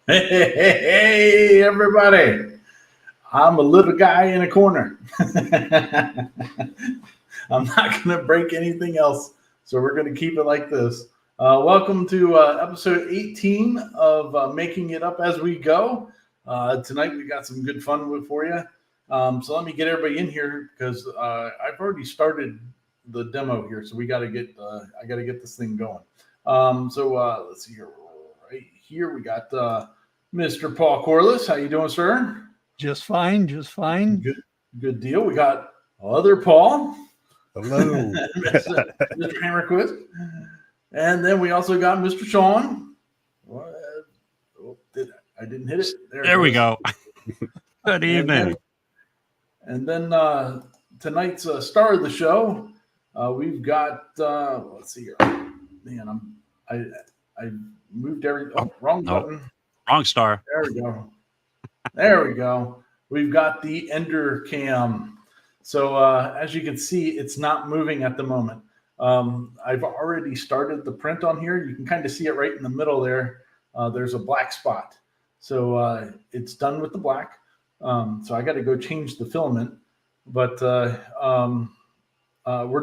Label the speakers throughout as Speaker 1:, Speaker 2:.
Speaker 1: Hey, everybody. I'm a little guy in a corner. I'm not going to break anything else, so we're going to keep it like this. Welcome to episode 18 of Making It Up As We Go. Tonight we got some good fun for you. So let me get everybody in here because I've already started the demo here, so we got to get I got to get this thing going. Let's see here. Right here we got Mr. Paul Corliss. How you doing, sir?
Speaker 2: Just fine.
Speaker 1: Good deal. We got other Paul.
Speaker 3: Hello.
Speaker 1: Mr. Hammerquist. And then we also got Mr. Sean. What? Oh, I didn't hit it.
Speaker 4: There we go. Good evening.
Speaker 1: And then tonight's star of the show, we've got, let's see here. Man, I moved wrong button.
Speaker 4: Wrong star.
Speaker 1: There we go. We've got the Ender Cam. So as you can see, it's not moving at the moment. I've already started the print on here. You can kind of see it right in the middle there. There's a black spot. So it's done with the black. So I got to go change the filament. But we're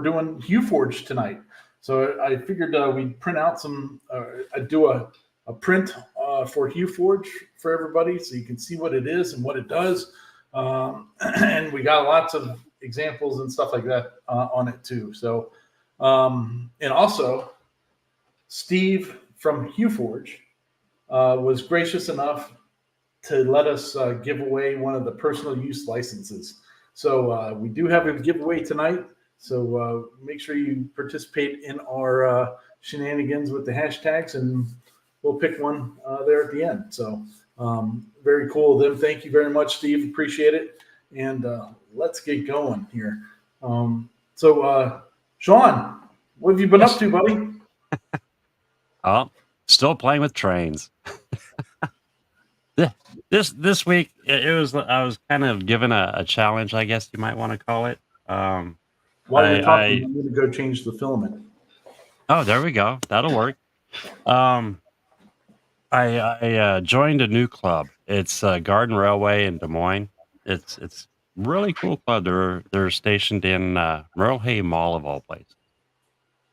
Speaker 1: doing Huforge tonight. So I figured we'd print out I'd do a print for Huforge for everybody so you can see what it is and what it does. And we got lots of examples and stuff like that on it too. So, and also Steve from Huforge was gracious enough to let us give away one of the personal use licenses. So we do have a giveaway tonight. So make sure you participate in our shenanigans with the hashtags, and we'll pick one there at the end. So very cool of them. Thank you very much, Steve. Appreciate it. And let's get going here. Sean, what have you been up to, buddy?
Speaker 4: Oh, still playing with trains. This week I was kind of given a challenge, I guess you might want to call it.
Speaker 1: While you're talking, I'm going to go change the filament.
Speaker 4: Oh, there we go. That'll work. I joined a new club. It's Garden Railway in Des Moines. It's really cool club. They're stationed in Merle Hay Mall of all places.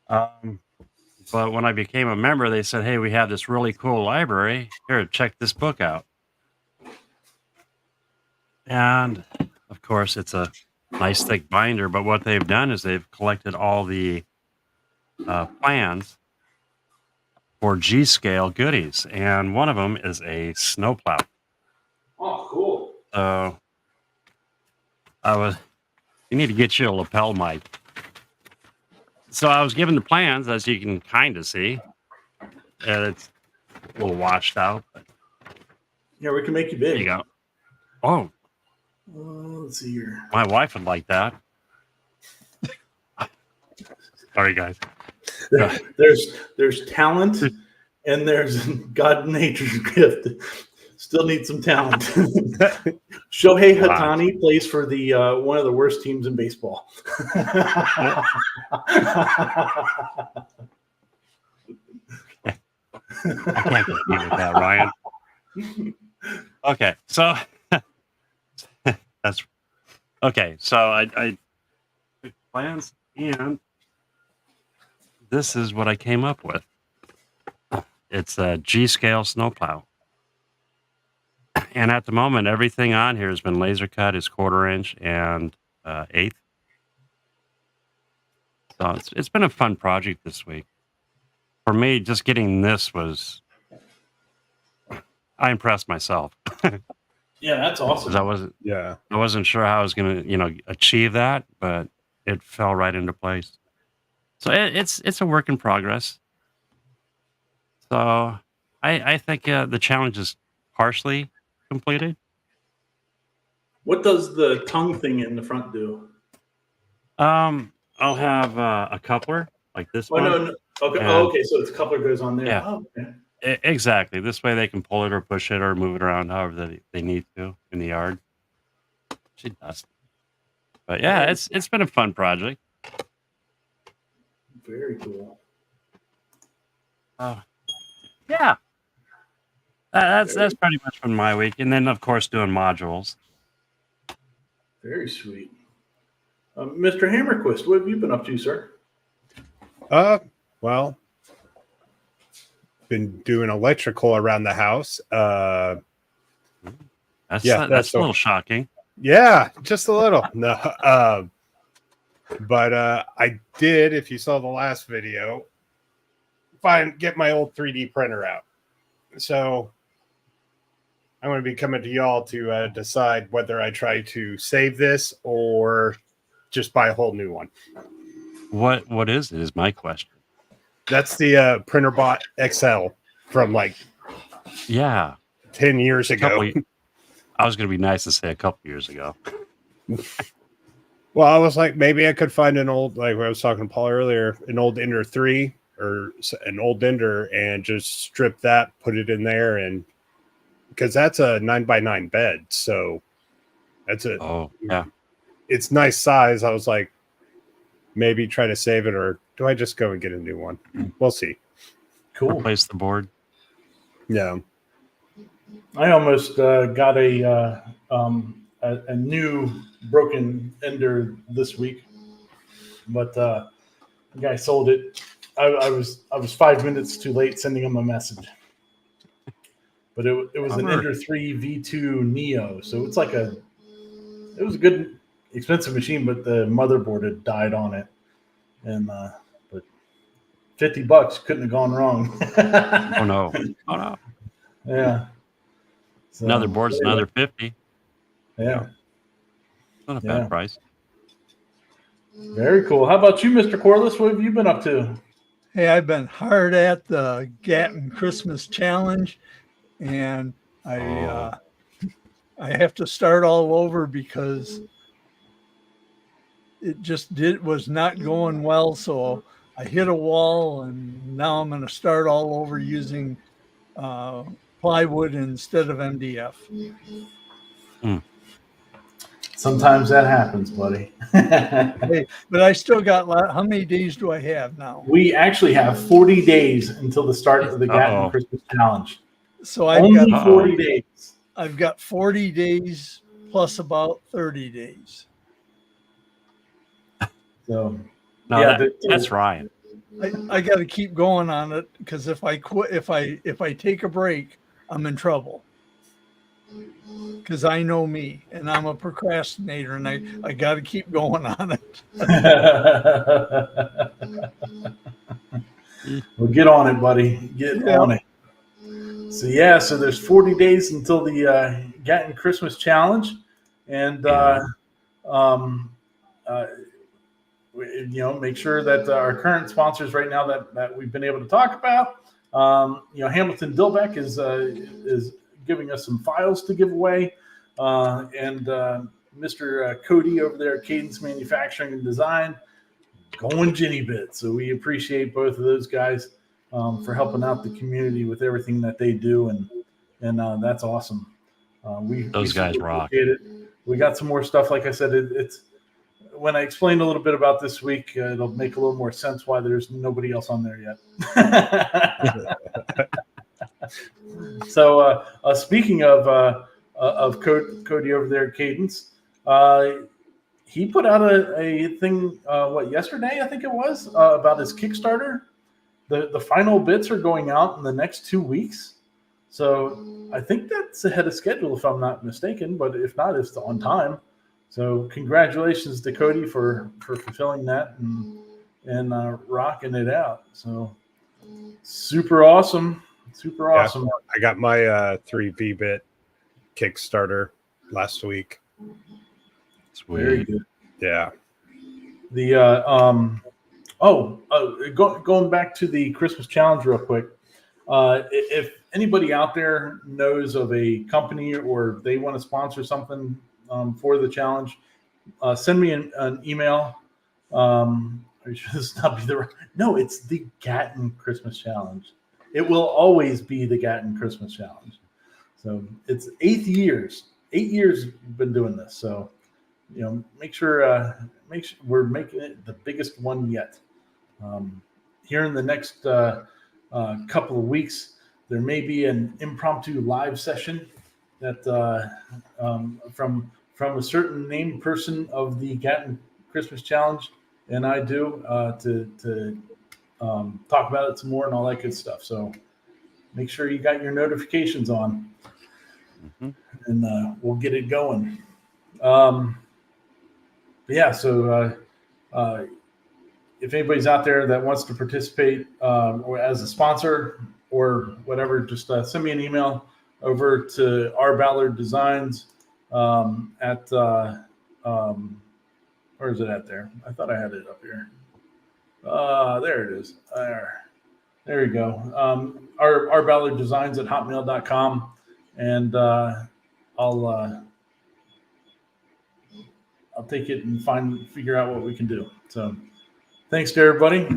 Speaker 4: But when I became a member, they said, "Hey, we have this really cool library. Here, check this book out." And of course, it's a nice thick binder. But what they've done is they've collected all the plans for G-scale goodies, and one of them is a snowplow.
Speaker 1: Oh, cool!
Speaker 4: So you need to get you a lapel mic. So I was given the plans, as you can kind of see, and it's a little washed out. But
Speaker 1: yeah, we can make you big.
Speaker 4: There you go. Oh,
Speaker 1: let's see here.
Speaker 4: My wife would like that. Sorry, guys.
Speaker 1: There's talent and there's God nature's gift. Still need some talent. Shohei Ohtani plays for the one of the worst teams in baseball.
Speaker 4: I can't compete with that, Ryan. Okay, so that's okay. So I took plans, and this is what I came up with. It's a G-scale snowplow. And at the moment, everything on here has been laser cut. It's 1/4 inch and 1/8. So it's been a fun project this week. For me, just getting this I impressed myself.
Speaker 1: Yeah, that's awesome.
Speaker 4: I wasn't sure how I was going to, achieve that, but it fell right into place. So it's a work in progress. So I think the challenge is partially completed.
Speaker 1: What does the tongue thing in the front do?
Speaker 4: I'll have a coupler like this one.
Speaker 1: No. Okay. Okay. So it's coupler goes on there.
Speaker 4: Yeah.
Speaker 1: Oh, okay.
Speaker 4: Exactly. This way they can pull it or push it or move it around however they need to in the yard. She does. But yeah, it's been a fun project.
Speaker 1: Very cool.
Speaker 4: Yeah. That's pretty much been my week, and then of course doing modules.
Speaker 1: Very sweet. Mr. Hammerquist, what have you been up to, sir?
Speaker 2: Well, been doing electrical around the house.
Speaker 4: That's
Speaker 2: that's
Speaker 4: a little shocking.
Speaker 2: Yeah, just a little. No, but I did. If you saw the last video, get my old 3D printer out. So I'm going to be coming to y'all to decide whether I try to save this or just buy a whole new one.
Speaker 4: What is it? Is my question.
Speaker 2: That's the PrinterBot XL from like 10 years ago.
Speaker 4: I was going to be nice to say a couple years ago.
Speaker 2: Well, I was like, maybe I could find an old, like I was talking to Paul earlier, an old Ender 3 or an old Ender and just strip that, put it in there. And because that's a 9x9 bed. So that's it's nice size. I was like, maybe try to save it, or do I just go and get a new one? We'll see.
Speaker 1: Cool.
Speaker 4: Replace the board.
Speaker 2: Yeah.
Speaker 1: I almost got a new broken Ender this week, but the guy sold it. I was 5 minutes too late sending him a message, but it was an Ender 3 V2 Neo, so it was a good expensive machine, but the motherboard had died on it, and but $50 couldn't have gone wrong.
Speaker 4: Oh no!
Speaker 1: Yeah. So,
Speaker 4: another board's another 50.
Speaker 1: Yeah.
Speaker 4: Not a bad price.
Speaker 1: Very cool. How about you, Mr. Corliss? What have you been up to?
Speaker 3: Hey, I've been hard at the Gatton Christmas Challenge, and I have to start all over because it just was not going well. So I hit a wall, and now I'm going to start all over using plywood instead of MDF.
Speaker 1: Sometimes that happens, buddy.
Speaker 3: Hey, but I still got how many days do I have now?
Speaker 1: We actually have 40 days until the start of the Gatton Christmas Challenge.
Speaker 3: So
Speaker 1: Only 40 days.
Speaker 3: I've got 40 days plus about 30 days.
Speaker 1: So
Speaker 4: that's Ryan.
Speaker 3: I got to keep going on it because if I quit, if I take a break, I'm in trouble. Because I know me, and I'm a procrastinator, and I got to keep going on it.
Speaker 1: Well, get on it, buddy. Get on it. So there's 40 days until the Gatton Christmas Challenge, and make sure that our current sponsors right now that we've been able to talk about. Hamilton Dilbeck is giving us some files to give away, and Mr. Cody over there at Cadence Manufacturing and Design going Ginny Bit. So we appreciate both of those guys for helping out the community with everything that they do, and that's awesome.
Speaker 4: Those guys rock.
Speaker 1: It. We got some more stuff. Like I said, it's when I explained a little bit about this week, it'll make a little more sense why there's nobody else on there yet. So speaking of Cody over there at Cadence, he put out a thing yesterday, I think it was, about his Kickstarter. The final bits are going out in the next 2 weeks, so I think that's ahead of schedule if I'm not mistaken, but if not, it's on time. So congratulations to Cody for fulfilling that and rocking it out. So super awesome. Super awesome.
Speaker 2: I got my 3V-bit Kickstarter last week.
Speaker 4: Sweet.
Speaker 1: Very good.
Speaker 2: Yeah.
Speaker 1: The going back to the Christmas challenge real quick. If anybody out there knows of a company or they want to sponsor something for the challenge, send me an email. It's the Gatton Christmas Challenge. It will always be the Gatton Christmas Challenge. So it's 8 years. 8 years we've been doing this. So, make sure we're making it the biggest one yet. Here in the next couple of weeks, there may be an impromptu live session that from a certain named person of the Gatton Christmas Challenge, and I do to talk about it some more and all that good stuff. So make sure you got your notifications on, and we'll get it going. So if anybody's out there that wants to participate or as a sponsor or whatever, just send me an email over to R. Ballard Designs at where is it at there? I thought I had it up here. There it is. There you go. R. Ballard Designs at hotmail.com, and I'll take it and figure out what we can do. So thanks to everybody.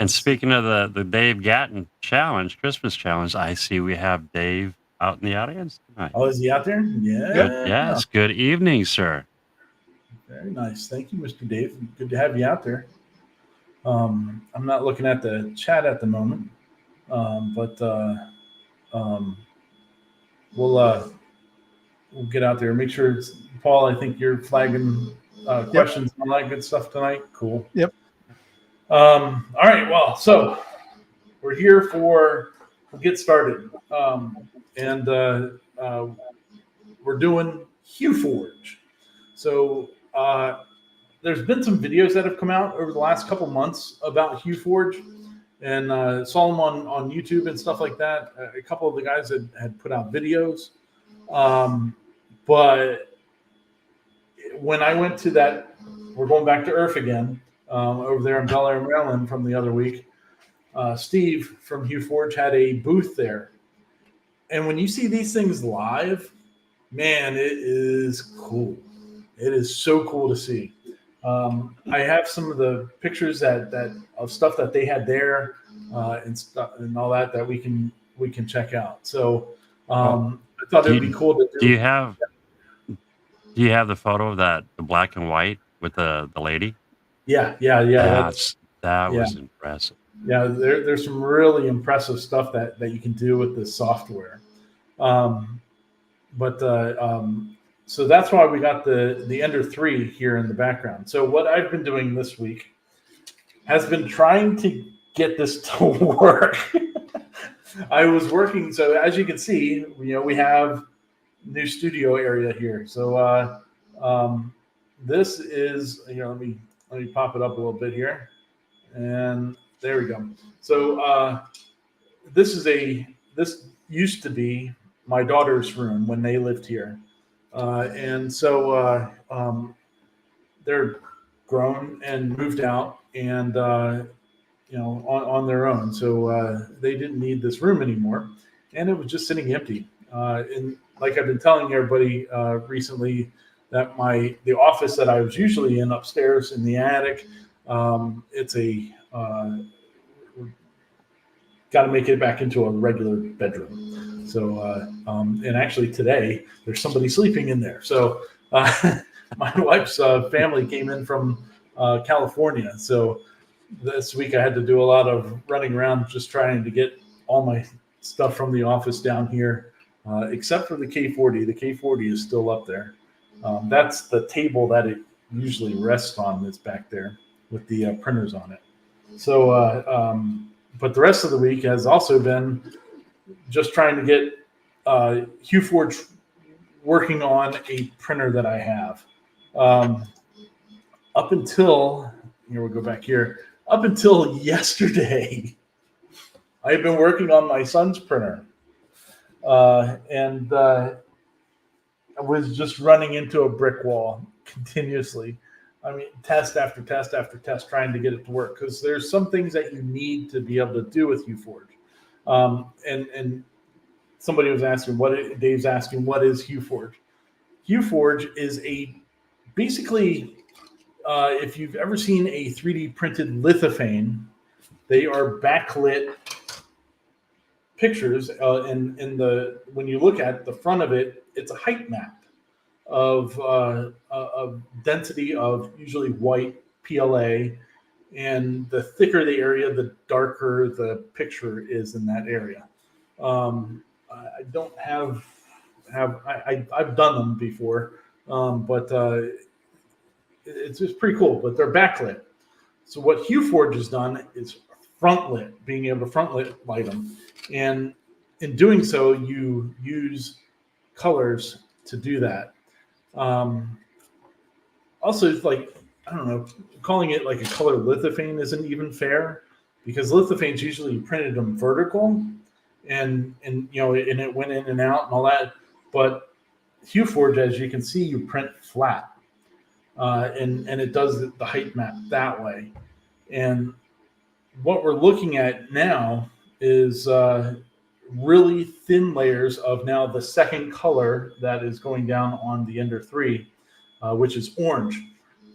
Speaker 4: And speaking of the Dave Gatton Challenge, Christmas Challenge, I see we have Dave out in the audience tonight.
Speaker 1: Oh, is he out there? Yeah.
Speaker 4: Yes. Good evening, sir.
Speaker 1: Very nice. Thank you, Mr. Dave. Good to have you out there. I'm not looking at the chat at the moment, but we'll get out there. Make sure it's Paul. I think you're flagging questions and all that good stuff tonight. Cool.
Speaker 3: Yep.
Speaker 1: All right. Well, so we're here we'll get started, and we're doing Huforge. So there's been some videos that have come out over the last couple months about Huforge, and saw them on YouTube and stuff like that. A couple of the guys had put out videos, but when I went to that, we're going back to Earth again, over there in Bel Air, Maryland from the other week. Steve from Huforge had a booth there. And when you see these things live, man, it is cool. It is so cool to see. I have some of the pictures that of stuff that they had there, and stuff and all that we can check out. So I thought it would be cool to do.
Speaker 4: Do you have the photo of the black and white with the lady?
Speaker 1: Yeah.
Speaker 4: That was impressive.
Speaker 1: Yeah, there's some really impressive stuff that you can do with this software. So that's why we got the Ender 3 here in the background. So what I've been doing this week has been trying to get this to work. I was working, so as you can see, we have new studio area here. So this is, let me pop it up a little bit here, and there we go. So this used to be my daughter's room when they lived here, and so they're grown and moved out, and on their own. So they didn't need this room anymore, and it was just sitting empty. And like I've been telling everybody recently, that the office that I was usually in upstairs in the attic, it's got to make it back into a regular bedroom. So, and actually today there's somebody sleeping in there. So my wife's family came in from California. So this week I had to do a lot of running around, just trying to get all my stuff from the office down here, except for the K40. The K40 is still up there. That's the table that it usually rests on, that's back there with the printers on it. So, but the rest of the week has also been just trying to get Huforge working on a printer that I have. Up until, here we'll go back here, up until yesterday, I've been working on my son's printer. And I was just running into a brick wall continuously. I mean, test after test after test, trying to get it to work, because there's some things that you need to be able to do with Huforge. And somebody was asking, Dave's asking, what is Huforge? Huforge is basically, if you've ever seen a 3D printed lithophane, they are backlit pictures. When you look at the front of it, it's a height map of density of usually white PLA, and the thicker the area, the darker the picture is in that area. I don't I've done them before, but it's just pretty cool. But they're backlit. So what Huforge has done is front lit, being able to front light them, and in doing so, you use colors to do that. Also, it's like, I don't know, calling it like a color lithophane isn't even fair, because lithophanes usually printed them vertical, and it went in and out and all that. But Huforge, as you can see, you print flat, and it does the height map that way. And what we're looking at now is really thin layers of now the second color that is going down on the Ender 3, which is orange.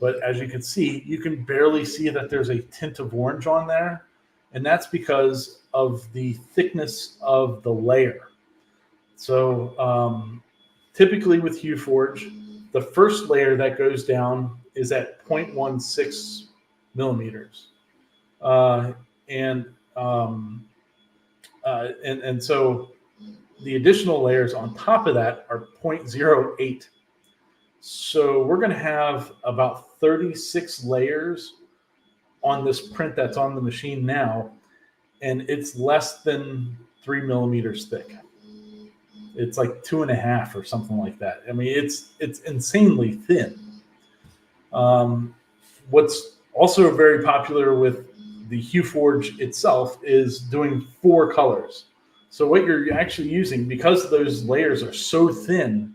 Speaker 1: But as you can see, you can barely see that there's a tint of orange on there. And that's because of the thickness of the layer. So typically with Huforge, the first layer that goes down is at 0.16 millimeters. And so the additional layers on top of that are 0.08. So we're going to have about 36 layers on this print that's on the machine now, and it's less than 3 millimeters thick. It's like 2.5 or something like that. I mean, it's insanely thin. What's also very popular with the Huforge itself is doing 4 colors. So what you're actually using, because those layers are so thin,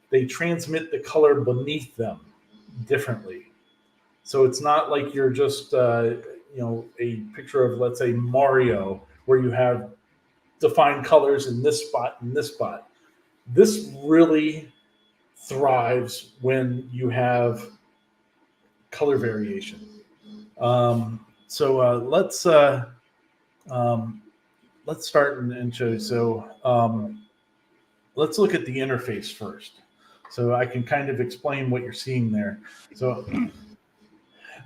Speaker 1: they transmit the color beneath them differently. So it's not like you're just a picture of, let's say, Mario, where you have defined colors in this spot and this spot. This really thrives when you have color variation. So let's start and show you. So let's look at the interface first, so I can kind of explain what you're seeing there. So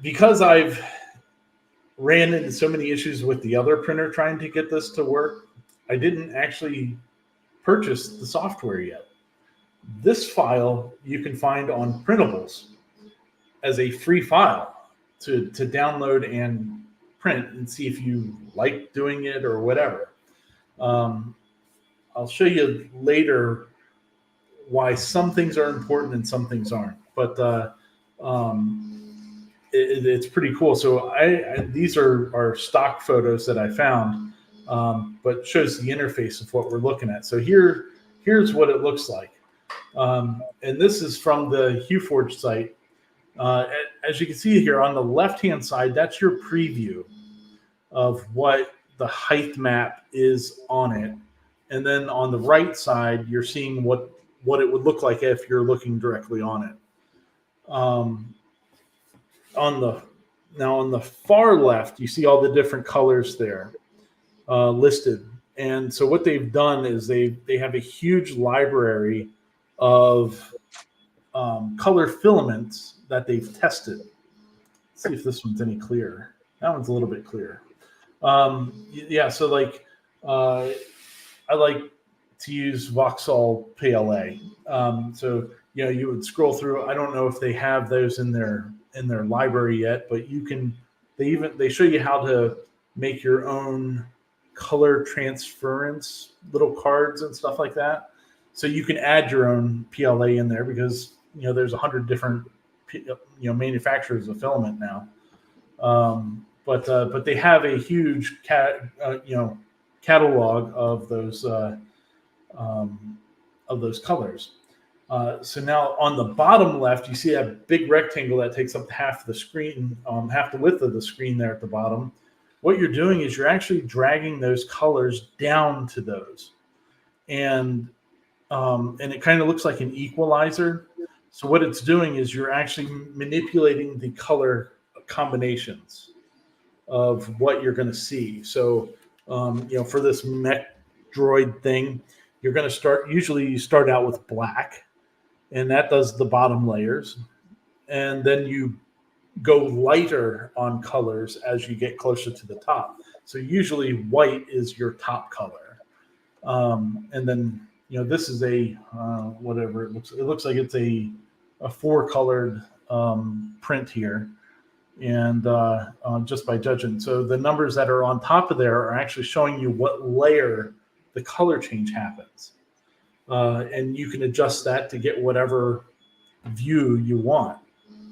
Speaker 1: because I've ran into so many issues with the other printer trying to get this to work, I didn't actually purchase the software yet. This file you can find on Printables as a free file to download and print and see if you like doing it or whatever. I'll show you later why some things are important and some things aren't, but it's pretty cool. So these are stock photos that I found, but shows the interface of what we're looking at. So here's what it looks like. And this is from the Huforge site. As you can see here on the left-hand side, that's your preview of what the height map is on it. And then on the right side, you're seeing what it would look like if you're looking directly on it. On the far left, you see all the different colors there listed. And so what they've done is they have a huge library of color filaments that they've tested. Let's see if this one's any clearer. That one's a little bit clearer. Yeah, so like I like to use Vauxhall PLA. So you would scroll through. I don't know if they have those in their library yet, but you can. They show you how to make your own color transference little cards and stuff like that. So you can add your own PLA in there, because there's 100 different manufacturers of filament now. But they have a huge catalog of those colors. So now on the bottom left, you see a big rectangle that takes up half the screen, half the width of the screen there at the bottom. What you're doing is you're actually dragging those colors down to those, and it kind of looks like an equalizer. So what it's doing is you're actually manipulating the color combinations of what you're going to see. So for this mech droid thing, you're going to usually you start out with black, and that does the bottom layers, and then you go lighter on colors as you get closer to the top. So usually white is your top color. And then, this is a, whatever it looks like it's a 4-colored print here. And just by judging. So the numbers that are on top of there are actually showing you what layer the color change happens. And you can adjust that to get whatever view you want,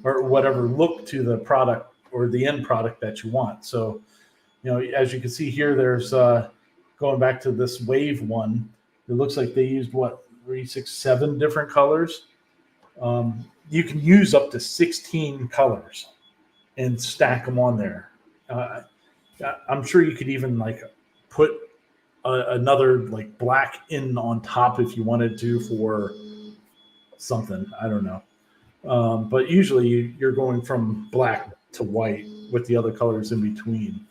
Speaker 1: or whatever look to the product or the end product that you want. So, as you can see here, there's going back to this wave one, it looks like they used 3, 6, 7 different colors. You can use up to 16 colors and stack them on there. I'm sure you could even put another black in on top if you wanted to for something. I don't know. But usually you're going from black to white with the other colors in between.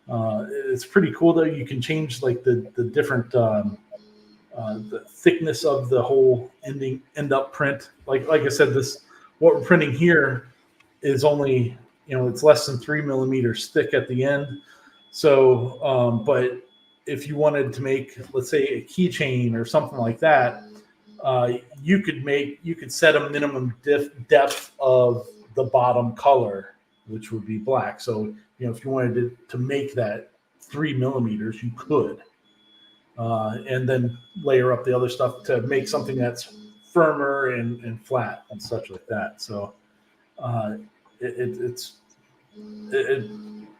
Speaker 1: It's pretty cool though. You can change the different the thickness of the whole end up print. Like I said, what we're printing here is only it's less than 3 millimeters thick at the end. So, but if you wanted to make, let's say, a keychain or something like that, you could set a minimum depth of the bottom color, which would be black. So, if you wanted to make that 3 millimeters, you could, and then layer up the other stuff to make something that's firmer and flat and such like that. So,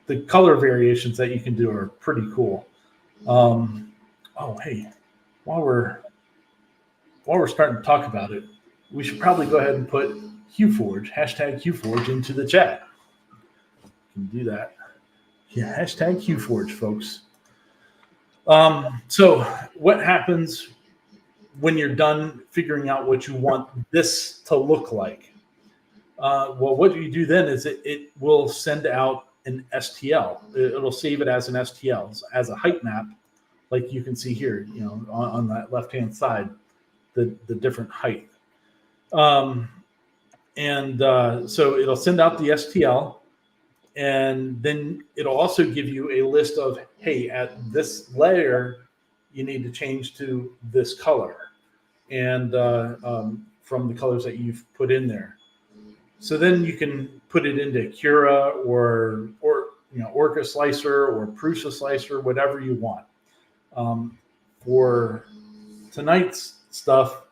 Speaker 1: the color variations that you can do are pretty cool. Hey, while we're starting to talk about it, we should probably go ahead and put Huforge, #Huforge into the chat. You can do that. Yeah, #Huforge, folks. So what happens when you're done figuring out what you want this to look like? Well, what you do then is it will send out an STL. It'll save it as an STL, as a height map, like you can see here, on that left-hand side, the different height. So it'll send out the STL, and then it'll also give you a list of, hey, at this layer, you need to change to this color, and from the colors that you've put in there. So then you can put it into Cura or Orca Slicer or Prusa Slicer, whatever you want. For tonight's stuff,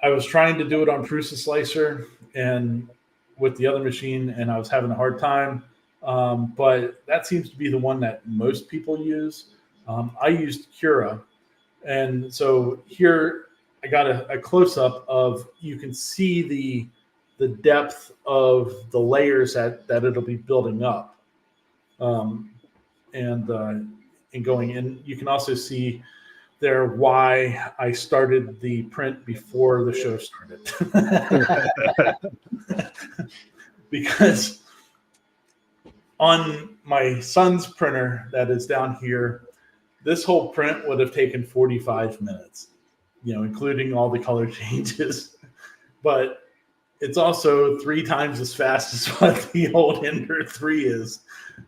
Speaker 1: I was trying to do it on Prusa Slicer and with the other machine, and I was having a hard time. But that seems to be the one that most people use. I used Cura, and so here I got a close-up of, you can see the depth of the layers that it'll be building up, and going in. You can also see there why I started the print before the show started. Because on my son's printer that is down here, this whole print would have taken 45 minutes, including all the color changes. But it's also 3 times as fast as what the old Ender 3 is.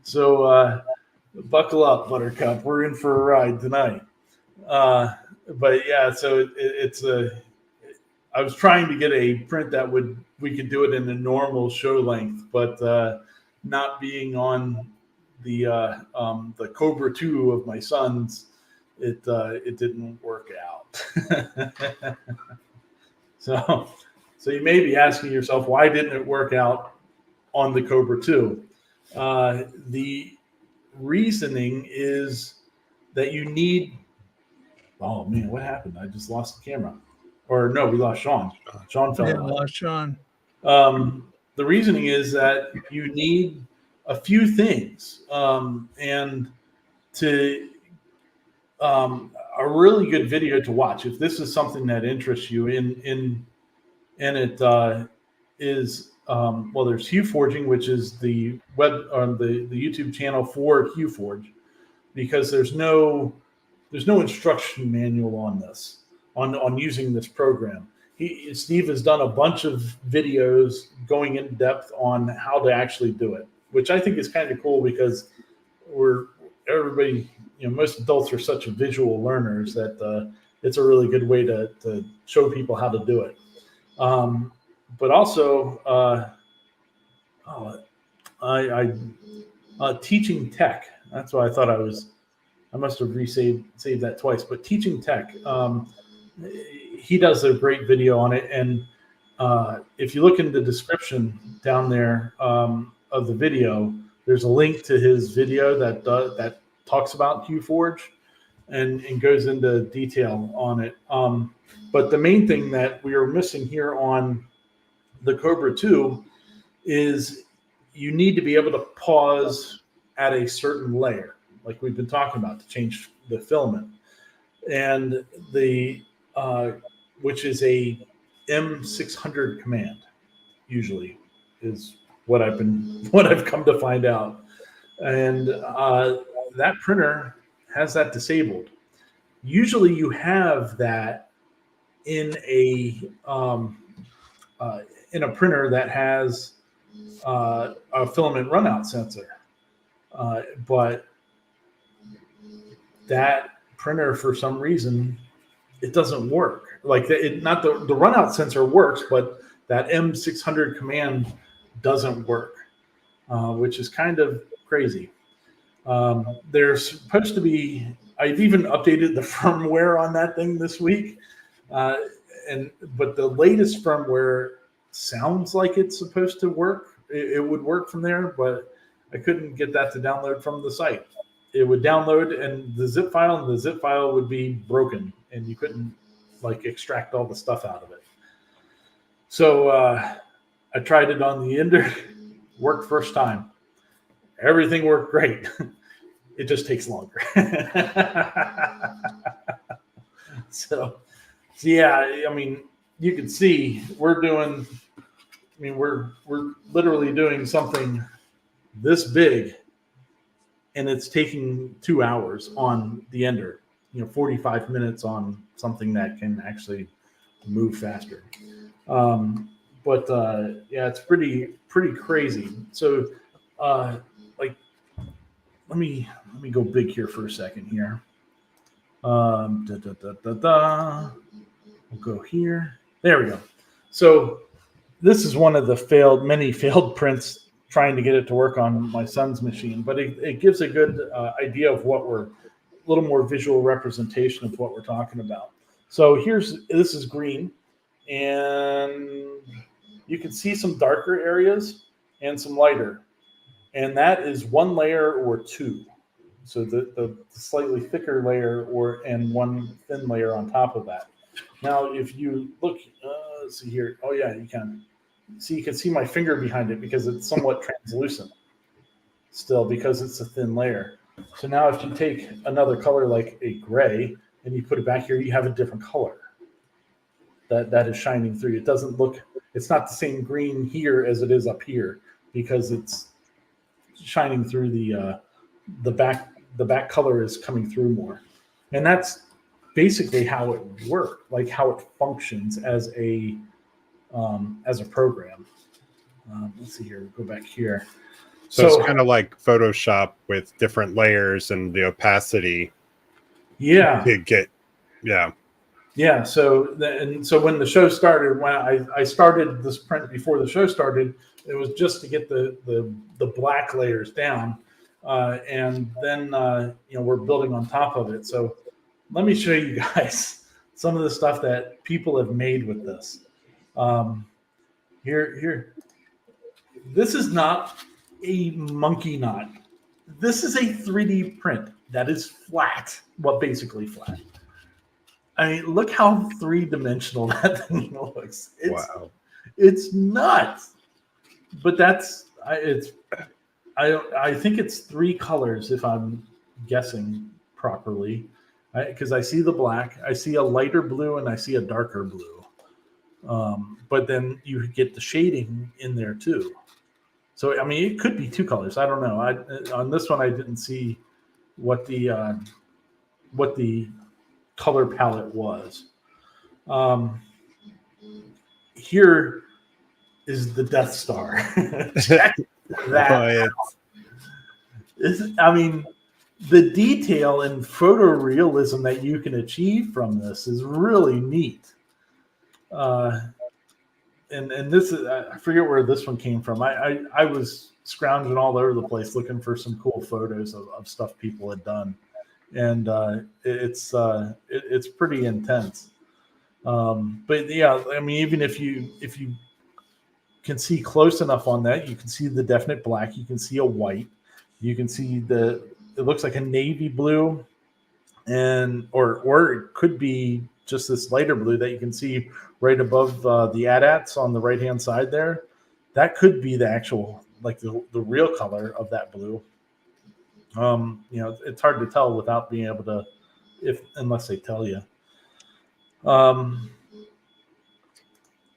Speaker 1: So buckle up, Buttercup. We're in for a ride tonight. But yeah, so I was trying to get a print that we could do it in a normal show length, but not being on the Cobra 2 of my son's, it didn't work out. So you may be asking yourself, why didn't it work out on the Cobra 2? The reasoning is that you need. Oh man, what happened? I just lost the camera. Or no, we lost Sean. Sean fell out.
Speaker 3: Lost Sean.
Speaker 1: The reasoning is that you need a few things, and to a really good video to watch, if this is something that interests you. And it is there's Huforging, which is the web on the YouTube channel for Huforge, because there's no instruction manual on this, on using this program. Steve has done a bunch of videos going in depth on how to actually do it, which I think is kind of cool because everybody, most adults are such visual learners that it's a really good way to show people how to do it. But also, teaching tech. That's why I thought I must have saved that twice. But teaching tech, he does a great video on it. And if you look in the description down there of the video, there's a link to his video that talks about Huforge and goes into detail on it. But the main thing that we are missing here on the Cobra 2 is you need to be able to pause at a certain layer, like we've been talking about, to change the filament. And which is a M600 command, usually, is what I've come to find out. And that printer has that disabled. Usually you have that in a printer that has a filament runout sensor, but that printer, for some reason, it doesn't work. Like not the runout sensor works, but that M600 command doesn't work, which is kind of crazy. There's supposed to be. I've even updated the firmware on that thing this week, but the latest firmware sounds like it's supposed to work. It would work from there, but I couldn't get that to download from the site. It would download and the zip file would be broken, and you couldn't extract all the stuff out of it. So I tried it on the Ender, worked first time. Everything worked great. It just takes longer. So yeah, I mean, you can see we're literally doing something this big, and it's taking 2 hours on the Ender, 45 minutes on something that can actually move faster. But yeah, it's pretty crazy. So let me go big here for a second here. We'll go here. There we go. So this is one of the many failed prints trying to get it to work on my son's machine, but it gives a good idea of a little more visual representation of what we're talking about. So this is green, and you can see some darker areas and some lighter, and that is one layer or two. So the slightly thicker layer and one thin layer on top of that. Now, if you look, let's see here. Oh yeah, you can see my finger behind it because it's somewhat translucent still because it's a thin layer. So now if you take another color like a gray and you put it back here, you have a different color that is shining through. It's not the same green here as it is up here because it's shining through the back color is coming through more. And that's basically how it works, like how it functions as a program. Let's see here. We'll go back here.
Speaker 2: So it's kind of like Photoshop with different layers and the opacity.
Speaker 1: Yeah. Yeah. So when the show started, when I started this print before the show started, it was just to get the black layers down, and then we're building on top of it. So let me show you guys some of the stuff that people have made with this. Here. This is not a monkey knot. This is a 3D print that is flat. Well, basically flat. I mean, look how three-dimensional that thing looks. Wow. It's nuts. But I think it's 3 colors if I'm guessing properly. Because I see the black, I see a lighter blue, and I see a darker blue. But then you get the shading in there too. So I mean, it could be 2 colors. I don't know. On this one, I didn't see what the color palette was. here is the Death Star. Check that out. I mean, the detail and photorealism that you can achieve from this is really neat. And this is, I forget where this one came from. I was scrounging all over the place looking for some cool photos of stuff people had done, and it's pretty intense. But yeah, I mean, even if you can see close enough on that, you can see the definite black. You can see a white. You can see it looks like a navy blue, and or it could be just this lighter blue that you can see right above the AT-ATs on the right hand side there. That could be the actual, like the real color of that blue. It's hard to tell without being able to, unless they tell you.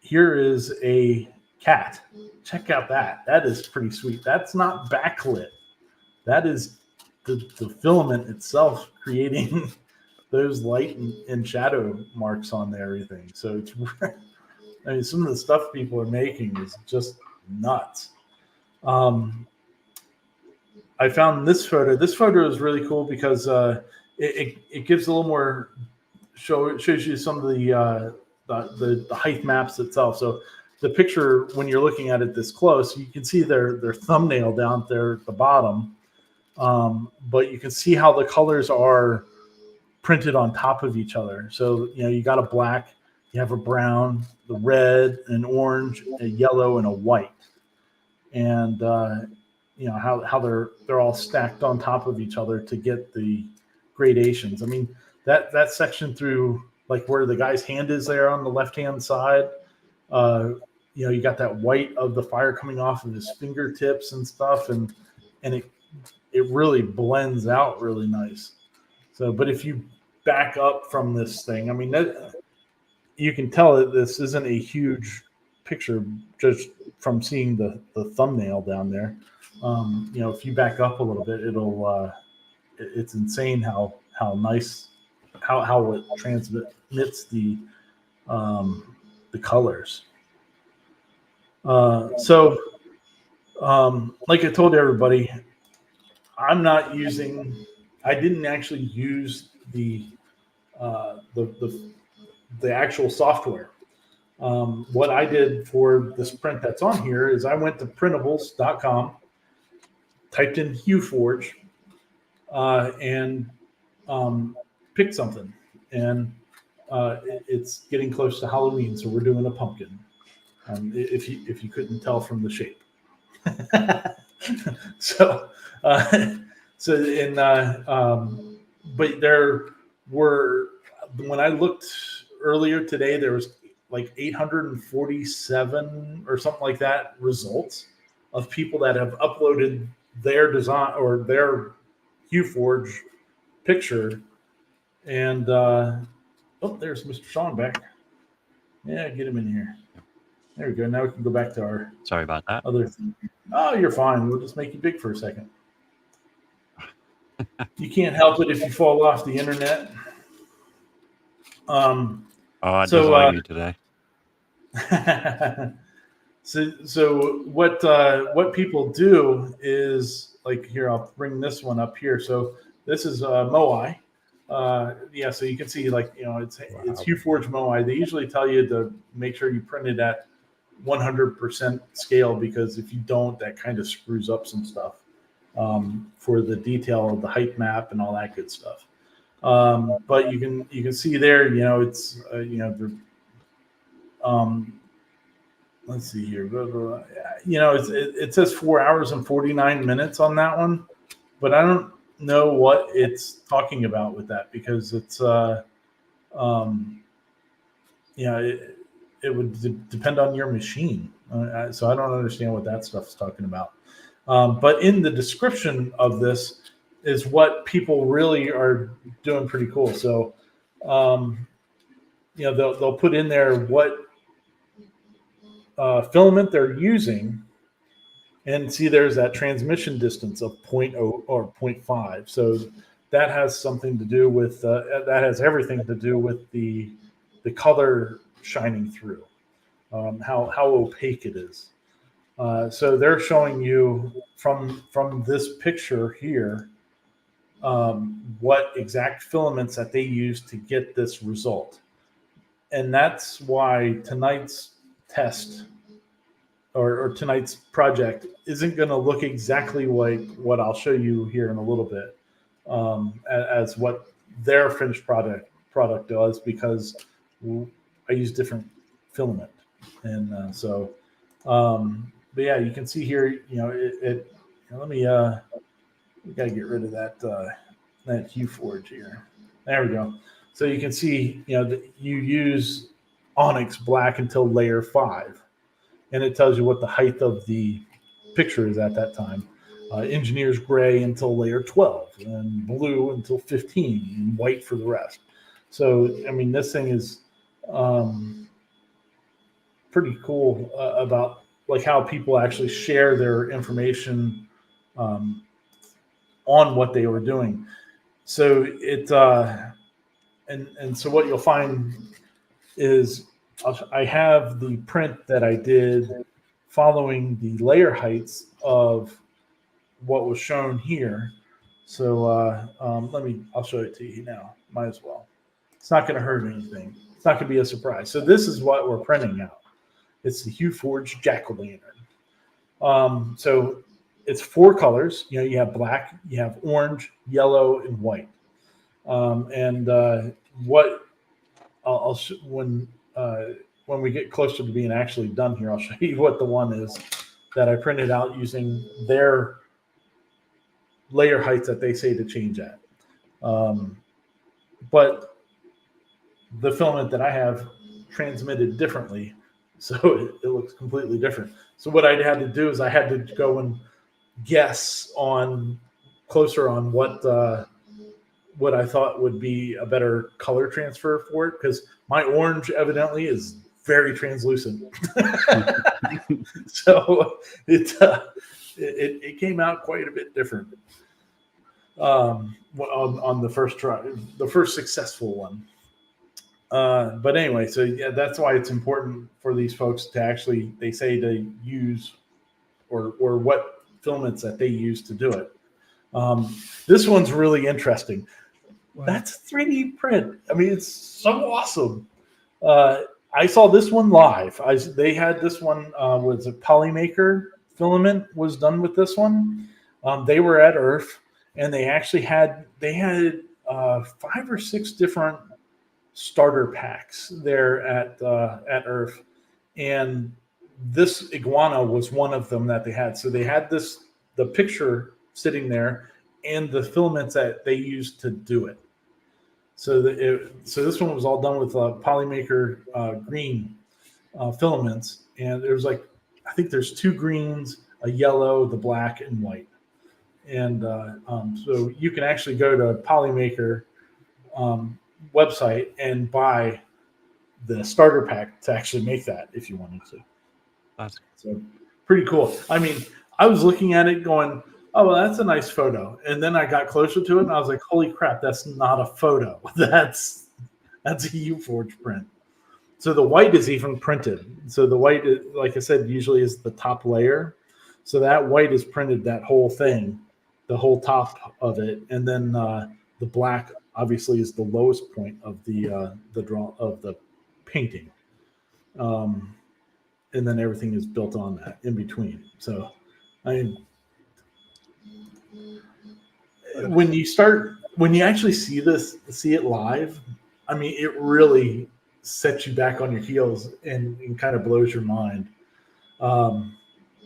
Speaker 1: Here is a cat. Check out that. That is pretty sweet. That's not backlit. That is the filament itself creating those light and shadow marks on there, everything. So it's, I mean, some of the stuff people are making is just nuts. I found this photo. This photo is really cool because it gives a little more shows you some of the height maps itself. So the picture, when you're looking at it this close, you can see their thumbnail down there at the bottom. But you can see how the colors are printed on top of each other. So, you got a black, you have a brown, the red, an orange, a yellow, and a white. And, how they're all stacked on top of each other to get the gradations. I mean, that section through like where the guy's hand is there on the left-hand side, you got that white of the fire coming off of his fingertips and stuff. And it really blends out really nice. So, but if you back up from this thing, I mean, you can tell that this isn't a huge picture just from seeing the thumbnail down there. If you back up a little bit, it's insane how nice, how it transmits the colors. Like I told everybody, I didn't actually use the actual software. What I did for this print that's on here is I went to printables.com, typed in Huforge, and picked something. And it's getting close to Halloween, so we're doing a pumpkin. If you couldn't tell from the shape. But there were, when I looked earlier today, there was like 847 or something like that results of people that have uploaded their design or their Huforge picture. And there's Mr. Sean back. Yeah, get him in here. There we go. Now we can go back to our
Speaker 4: Sorry about that.
Speaker 1: other thing. Oh, you're fine. We'll just make you big for a second. You can't help it if you fall off the internet.
Speaker 4: I don't like you today.
Speaker 1: So what people do is, like, here, I'll bring this one up here. So this is Moai. So you can see, like, it's Huforge Moai. They usually tell you to make sure you print it at 100% scale, because if you don't, that kind of screws up some stuff for the detail of the height map and all that good stuff. But you can see there, it's let's see here. It says 4 hours and 49 minutes on that one, but I don't know what it's talking about with that, because it's it would depend on your machine. So I don't understand what that stuff is talking about. But in the description of this is what people really are doing pretty cool. So, they'll put in there what filament they're using, and see there's that transmission distance of 0.0 or 0.5. So that has something to do with that has everything to do with the color shining through. how opaque it is. So they're showing you from this picture here what exact filaments that they use to get this result. And that's why tonight's test or tonight's project isn't going to look exactly like what I'll show you here in a little bit as what their finished product does, because I use different filament. And but yeah, you can see here, let me, we got to get rid of that Huforge here. There we go. So you can see, that you use onyx black until layer 5. And it tells you what the height of the picture is at that time. Engineer's gray until layer 12, and blue until 15, and white for the rest. So, I mean, this thing is pretty cool about like how people actually share their information on what they were doing. So it and so what you'll find is I have the print that I did following the layer heights of what was shown here. So I'll show it to you now. Might as well. It's not going to hurt anything. It's not going to be a surprise. So this is what we're printing out. It's the Huforge jack-o'-lantern. So it's 4 colors. You have black, you have orange, yellow, and white. What I'll when we get closer to being actually done here, I'll show you what the one is that I printed out using their layer heights that they say to change at. But the filament that I have transmitted differently, so it looks completely different. So what I had to do is I had to go and guess closer on what I thought would be a better color transfer for it, because my orange evidently is very translucent. So it came out quite a bit different on the first try, the first successful one. But anyway, so yeah, that's why it's important for these folks to actually, they say to use or what filaments that they use to do it. This one's really interesting. Wow. That's 3D print. I mean, it's so awesome. I saw this one live. They had this one was a Polymaker filament was done with this one. They were at Earth, and they actually had 5 or 6 different starter packs there at Earth, and this iguana was one of them that they had. So they had the picture sitting there and the filaments that they used to do it. So this one was all done with Polymaker green filaments, and there's I think there's 2 greens, a yellow, the black, and white. And so you can actually go to Polymaker website and buy the starter pack to actually make that if you wanted to.
Speaker 4: That's
Speaker 1: so pretty cool. I mean, I was looking at it going, oh, well, that's a nice photo. And then I got closer to it and I was like, holy crap, that's not a photo. That's a Huforge print. So the white is even printed. So the white, like I said, usually is the top layer. So that white is printed, that whole thing, the whole top of it. And then the black obviously is the lowest point of the painting. And then everything is built on that in between. So, I mean, when you actually see it live, I mean, it really sets you back on your heels and kind of blows your mind.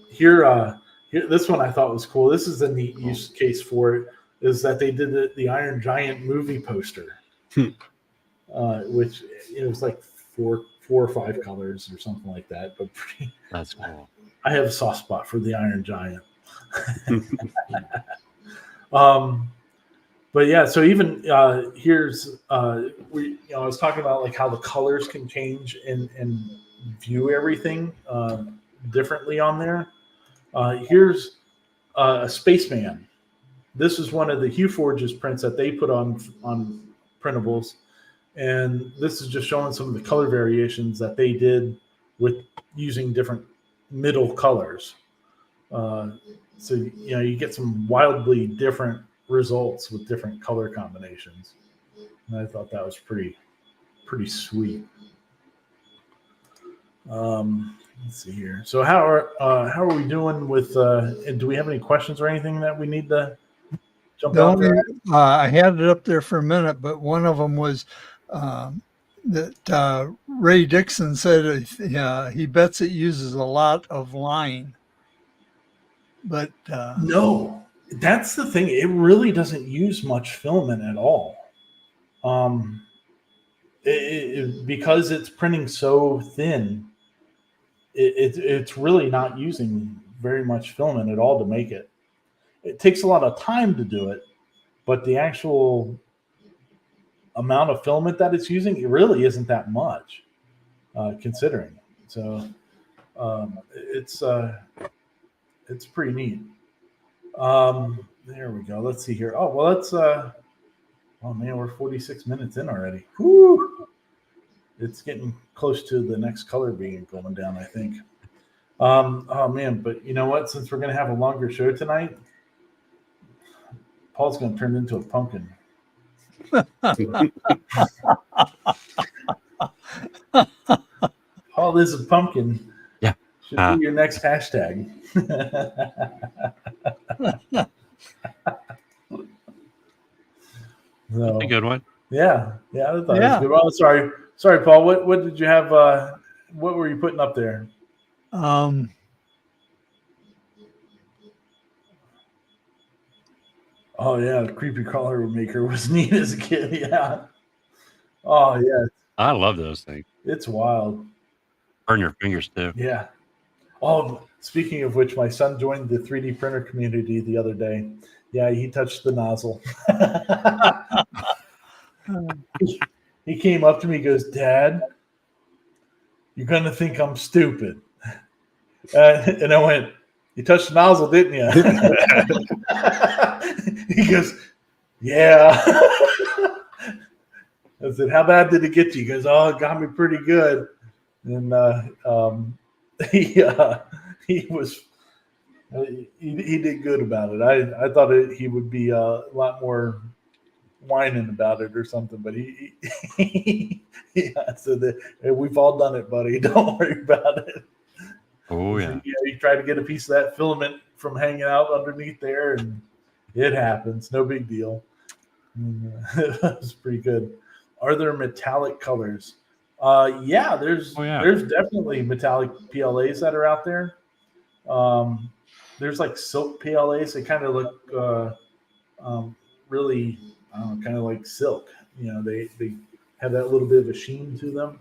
Speaker 1: Here, this one I thought was cool. This is a neat use case for it, is that they did the Iron Giant movie poster, which it was like four or 5 colors or something like that. But
Speaker 4: that's cool.
Speaker 1: I have a soft spot for the Iron Giant. But yeah, so even here's I was talking about like how the colors can change and view everything differently on there. Here's a spaceman. This is one of the Huforge's prints that they put on printables, and this is just showing some of the color variations that they did with using different middle colors. So you get some wildly different results with different color combinations. And I thought that was pretty sweet. Let's see here. So how are we doing with? And do we have any questions or anything that we need to jump out there?
Speaker 3: I had it up there for a minute, but one of them was that Ray Dixon said he bets it uses a lot of line. But
Speaker 1: no, that's the thing. It really doesn't use much filament at all. Because it's printing so thin, it's really not using very much filament at all to make it. It takes a lot of time to do it, but the actual amount of filament that it's using, it really isn't that much, considering. So it's pretty neat. There we go. Let's see here. Oh, well, let's. Oh man, we're 46 minutes in already. Whew. It's getting close to the next color being going down, I think. Oh man, but you know what? Since we're going to have a longer show tonight, Paul's going to turn into a pumpkin. Paul is a pumpkin.
Speaker 4: Yeah.
Speaker 1: Should be your next hashtag.
Speaker 4: That's a good one.
Speaker 1: Yeah, I thought it was good. Oh, sorry, Paul. What did you have? What were you putting up there?
Speaker 3: Oh
Speaker 1: yeah, the creepy crawler maker was neat as a kid. Yeah. Oh yeah.
Speaker 4: I love those things.
Speaker 1: It's wild.
Speaker 4: Burn your fingers too.
Speaker 1: Yeah. Oh, speaking of which, my son joined the 3D printer community the other day. Yeah, he touched the nozzle. He came up to me, goes, "Dad, you're gonna think I'm stupid." And I went, "You touched the nozzle, didn't you?" He goes, "Yeah." I said, "How bad did it get you?" He goes, "Oh, it got me pretty good." And he was. He did good about it. I thought he would be a lot more whining about it or something, but he said that we've all done it, buddy. Don't worry about it.
Speaker 4: Oh yeah.
Speaker 1: He tried to get a piece of that filament from hanging out underneath there, and it happens. No big deal. It was pretty good. Are there metallic colors? Yeah, there's definitely metallic PLAs that are out there. There's like silk PLAs. They kind of look really kind of like silk. They have that little bit of a sheen to them.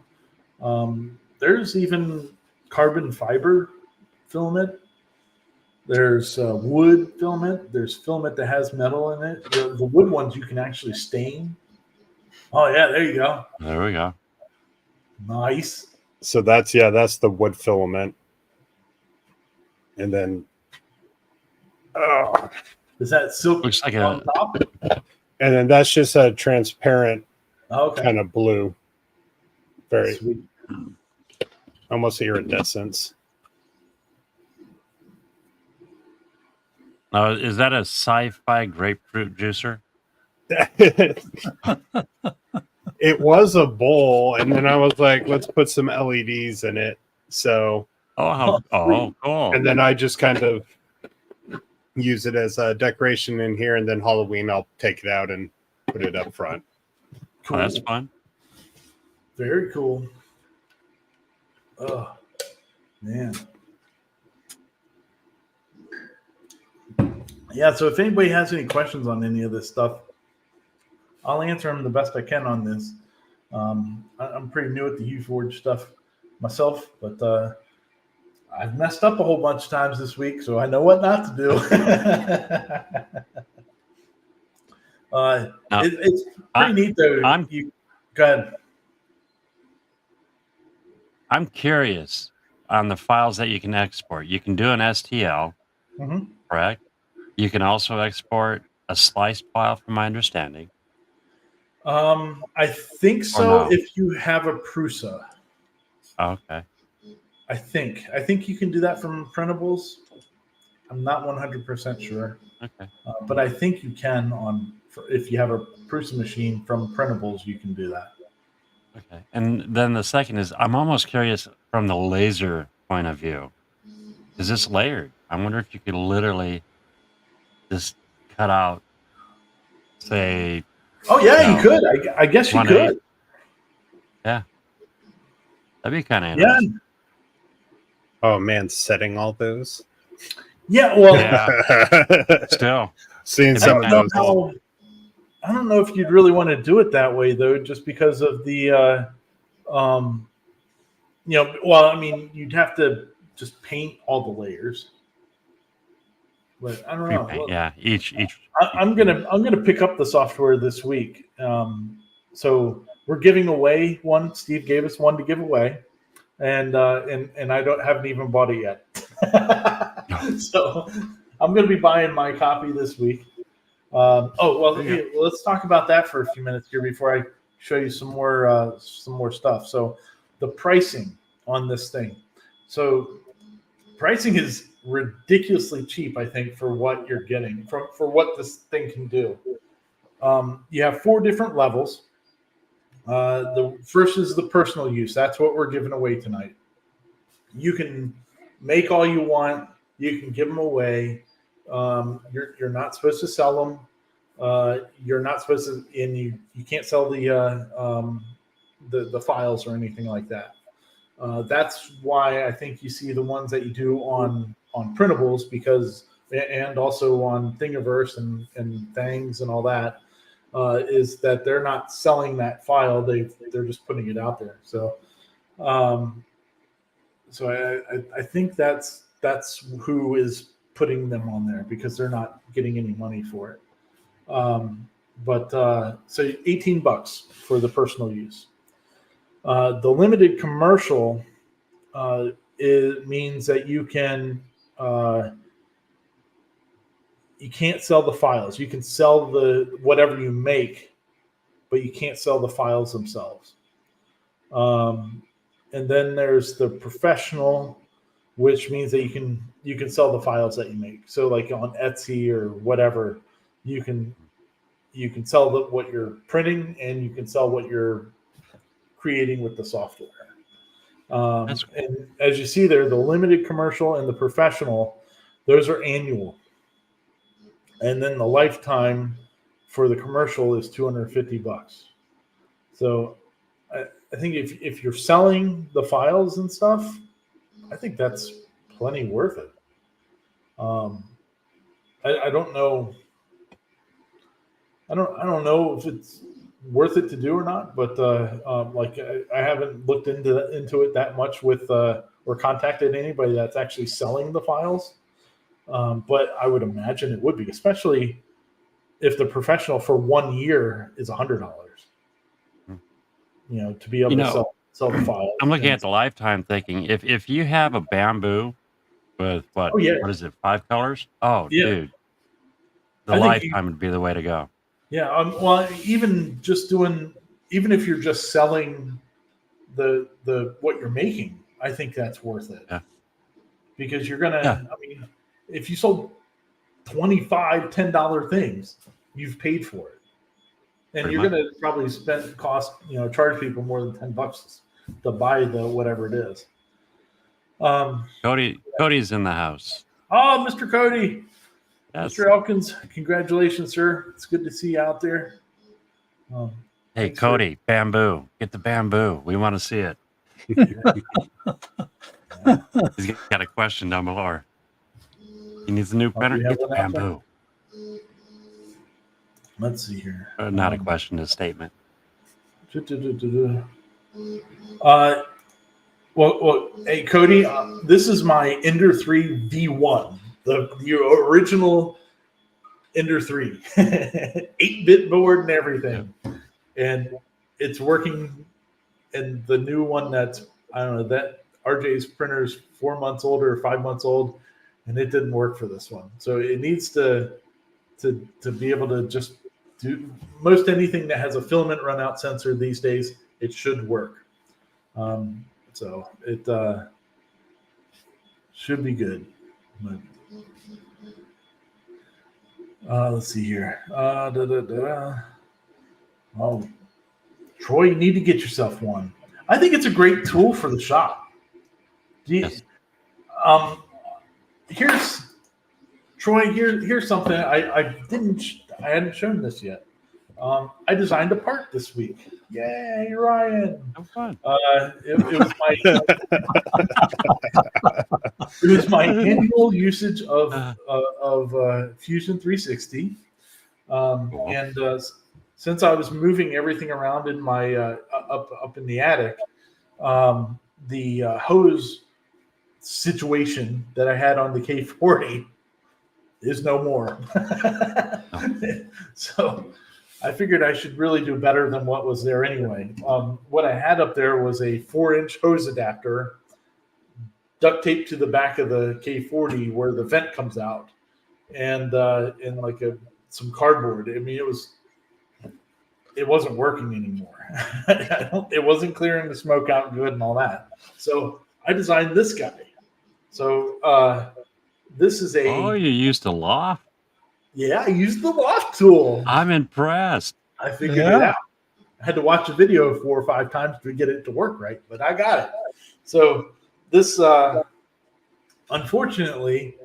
Speaker 1: There's even carbon fiber filament. There's wood filament. There's filament that has metal in it. The wood ones you can actually stain. Oh yeah, there you go.
Speaker 4: There we go.
Speaker 1: Nice.
Speaker 2: So that's the wood filament. And then
Speaker 1: is that silk?
Speaker 4: Looks like
Speaker 1: on top?
Speaker 2: And then that's just a transparent kind of blue. Very
Speaker 1: sweet.
Speaker 2: Almost iridescence.
Speaker 4: Is that a sci-fi grapefruit juicer?
Speaker 2: It was a bowl, and then I was like, let's put some LEDs in it. So
Speaker 4: cool.
Speaker 2: And then I just kind of use it as a decoration in here, and then Halloween I'll take it out and put it up front.
Speaker 1: Cool.
Speaker 4: Oh, that's fun.
Speaker 1: Very cool. Oh man. Yeah, so if anybody has any questions on any of this stuff, I'll answer them the best I can on this. I'm pretty new at the Huforge stuff myself, but I've messed up a whole bunch of times this week, so I know what not to do. It's pretty neat, though. Go ahead.
Speaker 4: I'm curious on the files that you can export. You can do an STL, correct? You can also export a sliced file, from my understanding.
Speaker 1: I think so. If you have a Prusa.
Speaker 4: Okay.
Speaker 1: I think you can do that from printables. I'm not 100% sure,
Speaker 4: Okay.
Speaker 1: but I think you can if you have a Prusa machine from printables, you can do that.
Speaker 4: Okay. And then the second is I'm almost curious from the laser point of view. Is this layered? I wonder if you could literally just cut out, say,
Speaker 1: Oh yeah, you
Speaker 4: No.
Speaker 1: could. I guess you
Speaker 4: 1/8.
Speaker 1: could.
Speaker 4: Yeah. That'd be kind of
Speaker 1: Yeah,
Speaker 4: interesting.
Speaker 2: Oh man, setting all those.
Speaker 1: yeah. Well,
Speaker 4: Yeah. Still.
Speaker 2: Seeing
Speaker 4: It'd
Speaker 2: some
Speaker 4: be
Speaker 2: of
Speaker 4: kinda
Speaker 2: those.
Speaker 4: cool.
Speaker 1: I don't know if you'd really want to do it that way though, just because of the, well, I mean, you'd have to just paint all the layers. But I don't know.
Speaker 4: Pre-paint. Yeah. Each.
Speaker 1: I'm gonna pick up the software this week. So we're giving away one. Steve gave us one to give away, and I haven't even bought it yet. So I'm gonna be buying my copy this week. Let's talk about that for a few minutes here before I show you some more stuff. So the pricing on this thing. So pricing is ridiculously cheap, I think, for what you're getting for what this thing can do. You have 4 different levels. The first is the personal use. That's what we're giving away tonight. You can make all you want. You can give them away. You're not supposed to sell them. You're not supposed to, and you can't sell the files or anything like that. That's why I think you see the ones that you do on printables, and also on Thingiverse and Things and all that, is that they're not selling that file. They're just putting it out there. So I think that's who is putting them on there, because they're not getting any money for it. So $18 for the personal use. The limited commercial means that you can't sell the files. You can sell whatever you make, but you can't sell the files themselves. And then there's the professional, which means that you can sell the files that you make. So like on Etsy or whatever, you can sell what you're printing, and you can sell what you're creating with the software. And as you see there, the limited commercial and the professional, those are annual. And then the lifetime for the commercial is $250. So I think if you're selling the files and stuff, I think that's plenty worth it. I don't know. I don't know if it's worth it to do or not, but I haven't looked into it that much with or contacted anybody that's actually selling the files. But I would imagine it would be, especially if the professional for 1 year is $100. To be able to sell the files.
Speaker 4: I'm looking at the lifetime, thinking if you have a bamboo with what is it, 5 colors? Oh, yeah. Dude, the lifetime would be the way to go.
Speaker 1: Yeah. Well, even if you're just selling the what you're making, I think that's worth it.
Speaker 4: Yeah.
Speaker 1: Because you're gonna. Yeah. I mean, if you sold 25 $10 things, you've paid for it, and Pretty you're much. Gonna probably charge people more than $10 to buy the whatever it is.
Speaker 4: Cody's in the house.
Speaker 1: Oh, Mr. Cody.
Speaker 4: Yes.
Speaker 1: Mr. Elkins, congratulations, sir. It's good to see you out there.
Speaker 4: Hey, Cody, bamboo. Get the bamboo. We want to see it. He's got a question down below. He needs a new printer. Get the bamboo.
Speaker 1: Let's see here.
Speaker 4: Not a question, a statement.
Speaker 1: Well, hey, Cody, this is my Ender 3 V1, the original Ender 3, 8-bit board and everything. Yeah. And it's working. And the new one that RJ's printer is 4 months old or 5 months old, and it didn't work for this one. So it needs to be able to just do most anything that has a filament runout sensor these days. It should work. So it Should be good. But, let's see here. Oh, Troy, you need to get yourself one. I think it's a great tool for the shop.
Speaker 4: Yes.
Speaker 1: Here's Troy. Here's something I hadn't shown this yet. I designed a part this week. Yay, Ryan!
Speaker 4: How fun.
Speaker 1: It was my annual usage of Fusion 360, and since I was moving everything around in my up in the attic, the hose situation that I had on the K40 is no more. So I figured I should really do better than what was there anyway. What I had up there was a 4-inch hose adapter duct taped to the back of the K40 where the vent comes out, and like some cardboard. I mean, it wasn't working anymore. It wasn't clearing the smoke out good and all that. So I designed this guy. So this is
Speaker 4: Oh, you used a loft?
Speaker 1: Yeah, I used the loft tool.
Speaker 4: I'm impressed.
Speaker 1: I figured it out. I had to watch a video 4 or 5 times to get it to work right, but I got it. So this, unfortunately,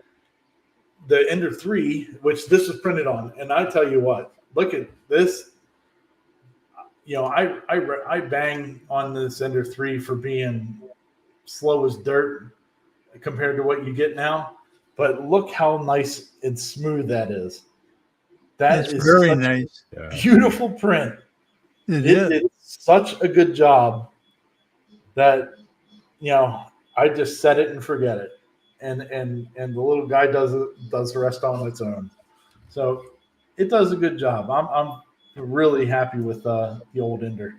Speaker 1: the Ender 3, which this was printed on, and I tell you what, look at this. You know, I bang on this Ender 3 for being slow as dirt compared to what you get now. But look how nice and smooth that is. That's
Speaker 3: very nice.
Speaker 1: Beautiful print. It is such a good job that, you know, I just set it and forget it. And the little guy does the rest on its own. So it does a good job. I'm really happy with the old Ender.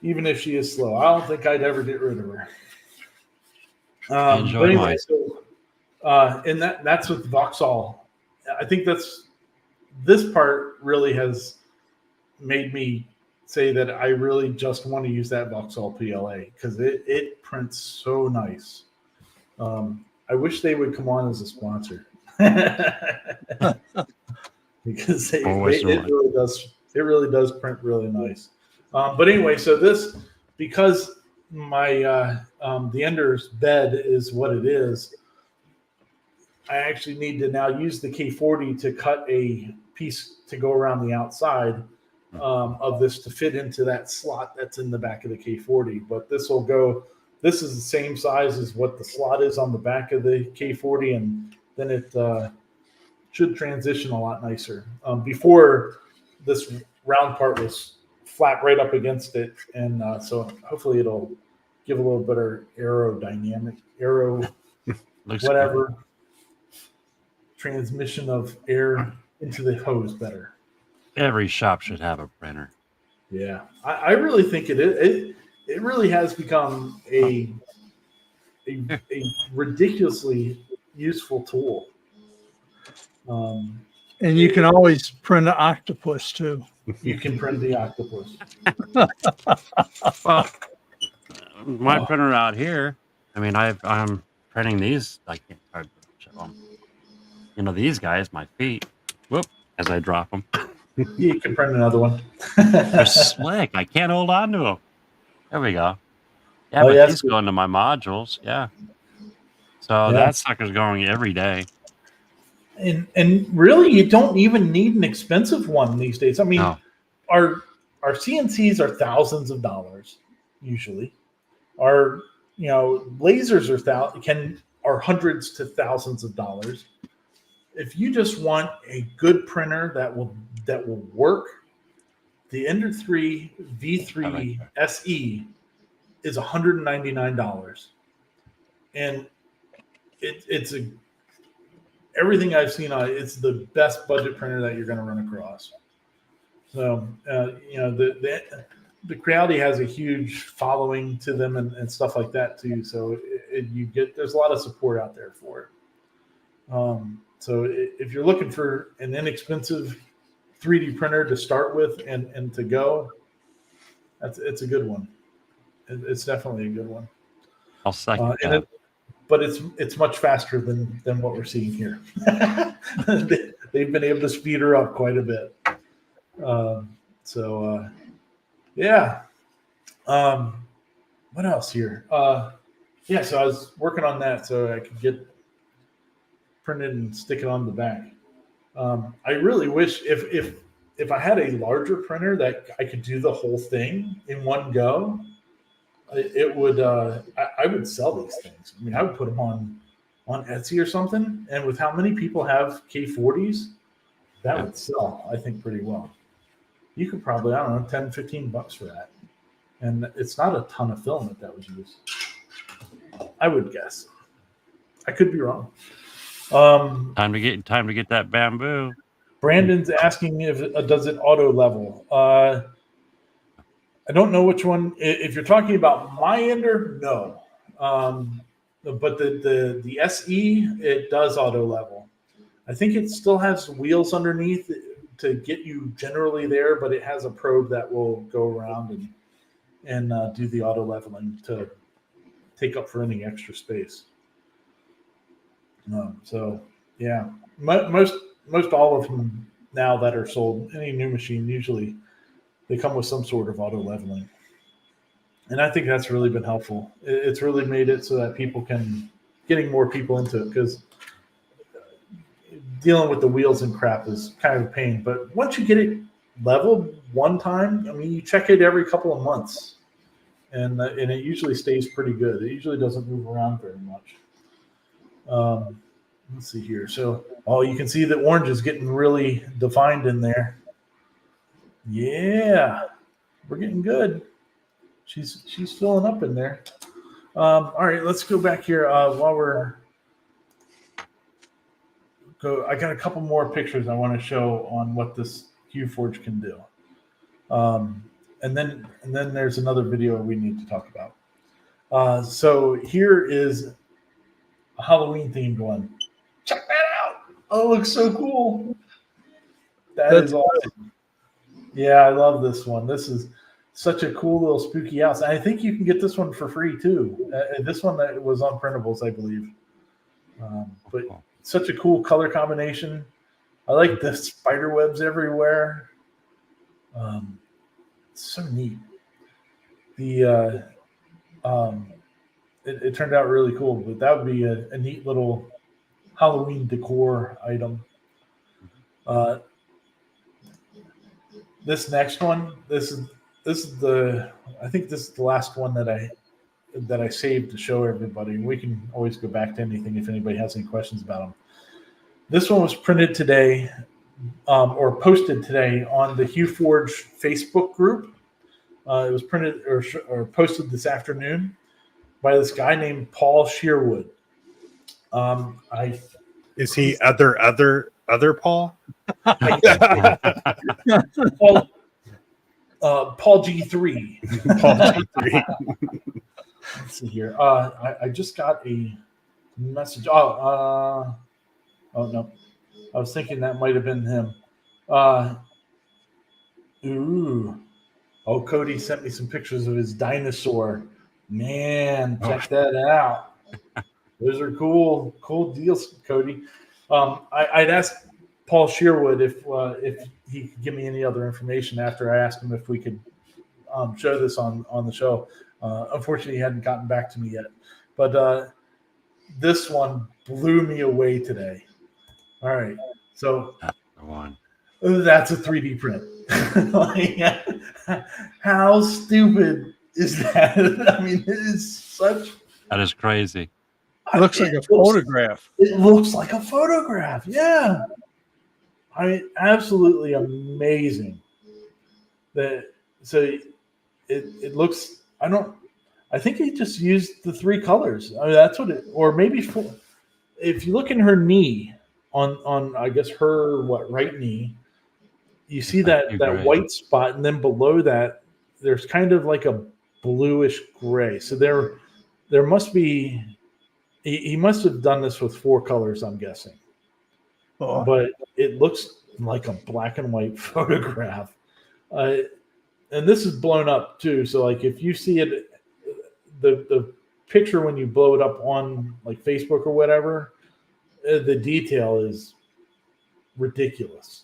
Speaker 1: Even if she is slow, I don't think I'd ever get rid of her.
Speaker 4: Enjoy
Speaker 1: anyway, and that's with Vauxhall. I think this part really has made me say that I really just want to use that Vauxhall PLA because it prints so nice. I wish they would come on as a sponsor because it really does print really nice. But anyway, so this, because my the Ender's bed is what it is, I actually need to now use the K40 to cut a piece to go around the outside of this to fit into that slot that's in the back of the K40. But this is the same size as what the slot is on the back of the K40, and then it should transition a lot nicer. Before, this round part was flat right up against it, and so hopefully it'll give a little better whatever transmission of air into the hose better.
Speaker 4: Every shop should have a printer.
Speaker 1: Yeah, I really think it really has become a ridiculously useful tool.
Speaker 3: And you can always print an octopus too.
Speaker 1: You can print the octopus.
Speaker 4: Well, my printer out here, I mean, I'm printing these. I can't hardly show them. You know, these guys, my feet. Whoop! As I drop them.
Speaker 1: You can print another one.
Speaker 4: They're slick. I can't hold on to them. There we go. Yeah, but these go into my modules. Yeah. So that sucker's going every day.
Speaker 1: And really, you don't even need an expensive one these days. I mean, our CNCs are thousands of dollars usually. Our lasers are hundreds to thousands of dollars. If you just want a good printer that will work, the Ender 3 V3 SE is $199, and it's everything I've seen on it. It's the best budget printer that you're going to run across. So the Creality has a huge following to them and stuff like that too. So there's a lot of support out there for it. So if you're looking for an inexpensive 3D printer to start with and to go, it's a good one. It's definitely a good one.
Speaker 4: I'll second that.
Speaker 1: but it's much faster than what we're seeing here. They've been able to speed her up quite a bit. Yeah. What else here? Yeah, so I was working on that so I could get printed and stick it on the back. I really wish if I had a larger printer that I could do the whole thing in one go, it would I would sell these things. I mean, I would put them on Etsy or something, and with how many people have K40s, that would sell, I think, pretty well. You could probably, I don't know, $10-15 for that. And it's not a ton of filament that was used, I would guess. I could be wrong.
Speaker 4: Time to get that bamboo.
Speaker 1: Brandon's asking if does it auto level. I don't know which one. If you're talking about my ender, no. But the SE, it does auto level. I think it still has wheels underneath to get you generally there, but it has a probe that will go around and do the auto leveling to take up for any extra space. So yeah, most all of them now that are sold, any new machine, usually they come with some sort of auto leveling. And I think that's really been helpful. It's really made it so that getting more people into it, because dealing with the wheels and crap is kind of a pain. But once you get it leveled one time, I mean, you check it every couple of months, and it usually stays pretty good. It usually doesn't move around very much. Let's see here. So, you can see the orange is getting really defined in there. Yeah, we're getting good. She's filling up in there. All right, let's go back here while I got a couple more pictures I want to show on what this Huforge can do. And then there's another video we need to talk about. So here is a Halloween themed one. Check that out. Oh, it looks so cool. That's is awesome. Yeah, I love this one. This is such a cool little spooky house. And I think you can get this one for free too. This one that was on printables, I believe. But such a cool color combination. I like the spider webs everywhere. It's so neat. It turned out really cool, but that would be a neat little Halloween decor item. This next one, this is I think this is the last one that I saved to show everybody. We can always go back to anything if anybody has any questions about them. This one was printed today, or posted today on the Huforge Facebook group. It was printed or posted this afternoon by this guy named Paul Sherwood.
Speaker 2: Is he other Paul?
Speaker 1: Paul G3.
Speaker 2: Paul G3.
Speaker 1: Let's see here. I just got a message. Oh no. I was thinking that might have been him. Cody sent me some pictures of his dinosaur. Man, check that out. Those are cool deals, Cody. I'd asked Paul Sherwood if he could give me any other information after I asked him if we could show this on the show. Unfortunately, he hadn't gotten back to me yet. But this one blew me away today. All right, so that's a 3D print. How stupid is that? I mean, it is such.
Speaker 4: That is crazy.
Speaker 3: It looks like a photograph.
Speaker 1: It looks like a photograph. Yeah. I mean, absolutely amazing. So it looks. I think he just used the three colors. I mean, that's what it. Or maybe four. If you look in her knee, on I guess her right knee, you see that white spot, and then below that, there's kind of like a bluish gray. So there must be. He must have done this with four colors, I'm guessing.
Speaker 3: Oh.
Speaker 1: But it looks like a black and white photograph. And this is blown up too. So like if you see it, the picture when you blow it up on like Facebook or whatever, the detail is ridiculous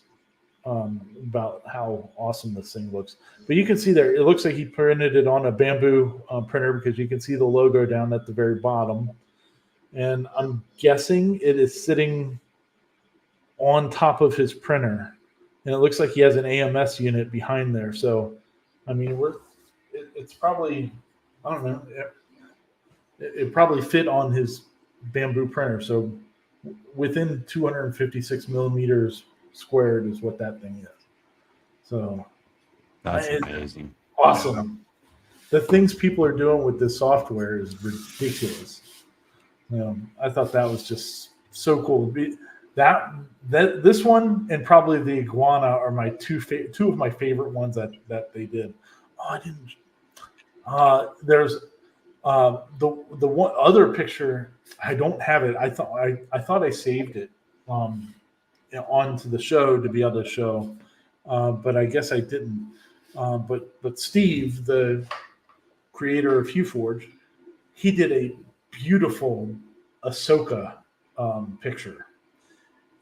Speaker 1: about how awesome this thing looks. But you can see there, it looks like he printed it on a bamboo printer, because you can see the logo down at the very bottom. And I'm guessing it is sitting on top of his printer. And it looks like he has an AMS unit behind there. So, I mean, it's probably, I don't know, it probably fit on his bamboo printer. So within 256 millimeters squared is what that thing is. So
Speaker 4: That's
Speaker 1: it's
Speaker 4: amazing.
Speaker 1: awesome. The things people are doing with this software is ridiculous. I thought that was just so cool. That this one and probably the iguana are my two of my favorite ones that they did. Oh, I didn't. There's the one other picture. I don't have it. I thought I saved it onto the show to be able to show, but I guess I didn't. But Steve, the creator of Huforge, he did a beautiful Ahsoka picture,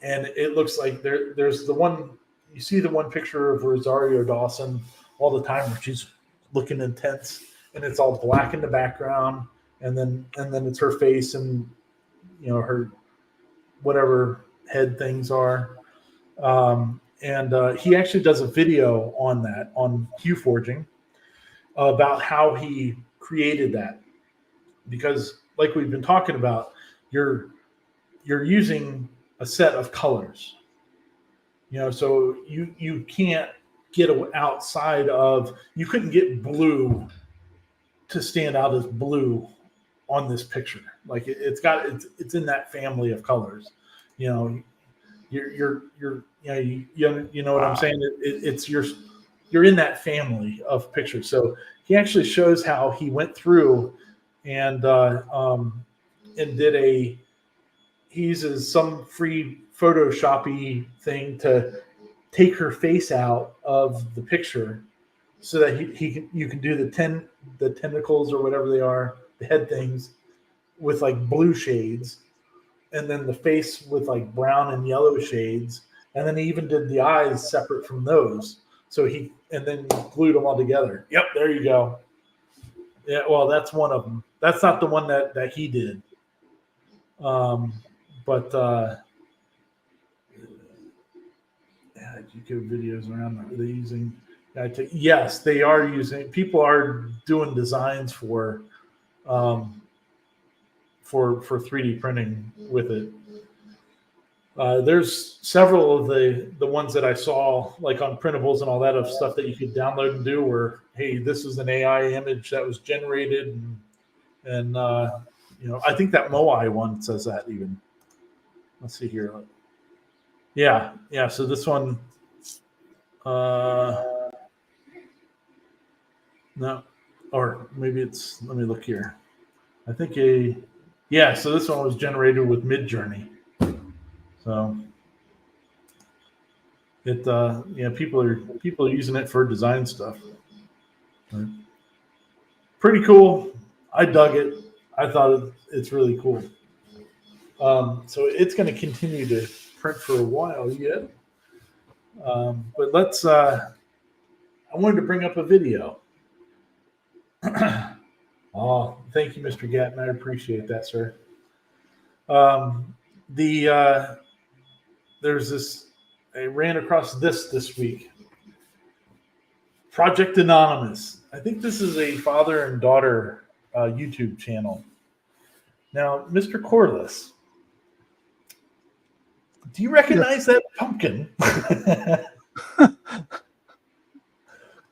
Speaker 1: and it looks like there's the one, you see the one picture of Rosario Dawson all the time where she's looking intense, and it's all black in the background, and then it's her face and her whatever head things are, and he actually does a video on that on Huforging about how he created that, because like we've been talking about, you're using a set of colors, so you can't get outside of, you couldn't get blue to stand out as blue on this picture. Like it's in that family of colors, you're you know what I'm saying? It's you're in that family of pictures. So he actually shows how he went through and did he uses some free Photoshoppy thing to take her face out of the picture, so that you can do the tentacles or whatever they are, the head things, with like blue shades, and then the face with like brown and yellow shades, and then he even did the eyes separate from those. So and then glued them all together. Yep, there you go. Yeah, well, that's one of them. That's not the one that he did. But you give videos around. Are they using? Yes, they are using. People are doing designs for 3D printing with it. There's several of the ones that I saw, like on printables and all that, of stuff that you could download and do, where, hey, this is an AI image that was generated, and I think that Moai one says that even. Let's see here. Yeah. So this one, no, or maybe it's. Let me look here. I think so this one was generated with Midjourney. So people are using it for design stuff. Right. Pretty cool. I dug it. I thought it's really cool. So it's going to continue to print for a while yet. But let's. I wanted to bring up a video. Oh, thank you, Mr. Gatton. I appreciate that, sir. There's this. I ran across this week. Project Anonymous. I think this is a father and daughter YouTube channel. Now, Mr. Corliss, do you recognize that pumpkin?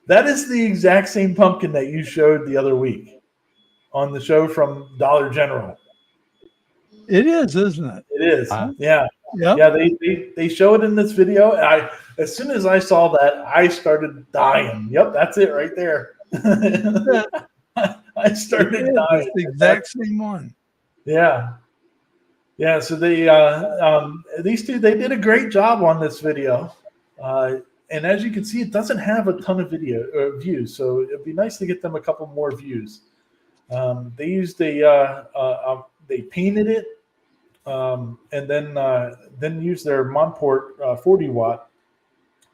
Speaker 1: That is the exact same pumpkin that you showed the other week on the show from Dollar General.
Speaker 3: It is, isn't it?
Speaker 1: It is. Yeah.
Speaker 3: Yep.
Speaker 1: Yeah, they show it in this video. And as soon as I saw that, I started dying. Yep, that's it right there. I started dying.
Speaker 3: It's the exact same one.
Speaker 1: Yeah. Yeah, so these two, they did a great job on this video. And as you can see, it doesn't have a ton of views, so it'd be nice to get them a couple more views. They used they painted it, and then used their Montport 40-watt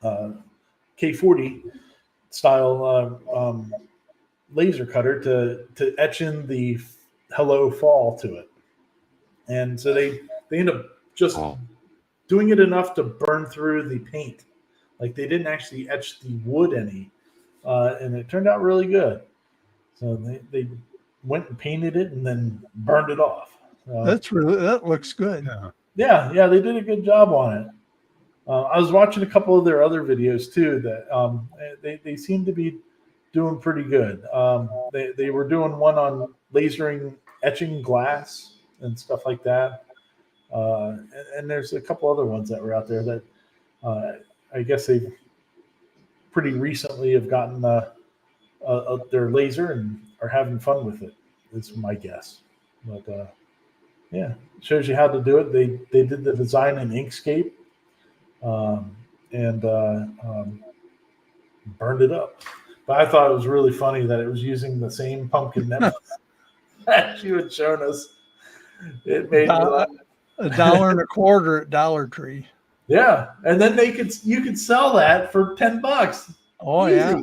Speaker 1: K40 style laser cutter to etch in the "Hello Fall" to it, and so they end up just doing it enough to burn through the paint. Like they didn't actually etch the wood any, and it turned out really good. So they went and painted it and then burned it off.
Speaker 3: That looks good.
Speaker 1: Yeah, they did a good job on it. I was watching a couple of their other videos too that they seem to be doing pretty good. They were doing one on lasering etching glass and stuff like that. And there's a couple other ones that were out there that I guess they pretty recently have gotten their laser and are having fun with it. Is my guess. But yeah, it shows you how to do it. They did the design in Inkscape and burned it up. But I thought it was really funny that it was using the same pumpkin that you had shown us. It made me laugh.
Speaker 3: $1.25 at Dollar Tree.
Speaker 1: Yeah, and then you could sell that for $10.
Speaker 3: Oh
Speaker 1: Easy.
Speaker 3: yeah,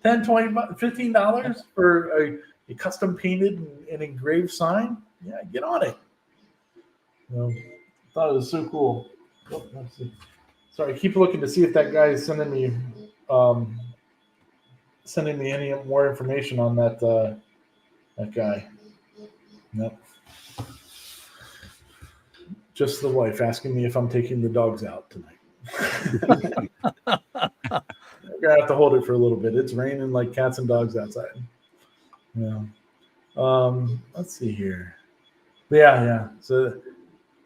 Speaker 1: $10, $20, $15 for a custom painted and engraved sign. Yeah, get on it. I thought it was so cool. Oh, let's see. Sorry, I keep looking to see if that guy is sending me any more information on that guy. Nope. Just the wife asking me if I'm taking the dogs out tonight. I'm gonna have to hold it for a little bit. It's raining like cats and dogs outside. Yeah. Let's see here. Yeah. So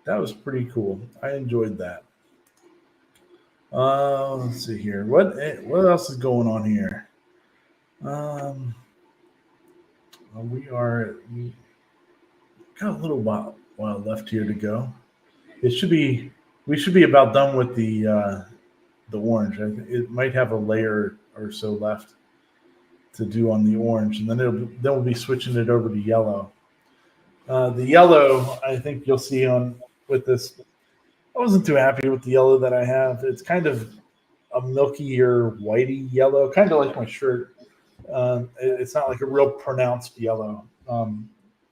Speaker 1: that was pretty cool. I enjoyed that. Let's see here. What else is going on here? We got a little while left here to go. We should be about done with the orange. It might have a layer or so left to do on the orange, and then we'll be switching it over to yellow. The yellow, I think you'll see with this. I wasn't too happy with the yellow that I have. It's kind of a milkier, whitey yellow, kind of like my shirt. It's not like a real pronounced yellow.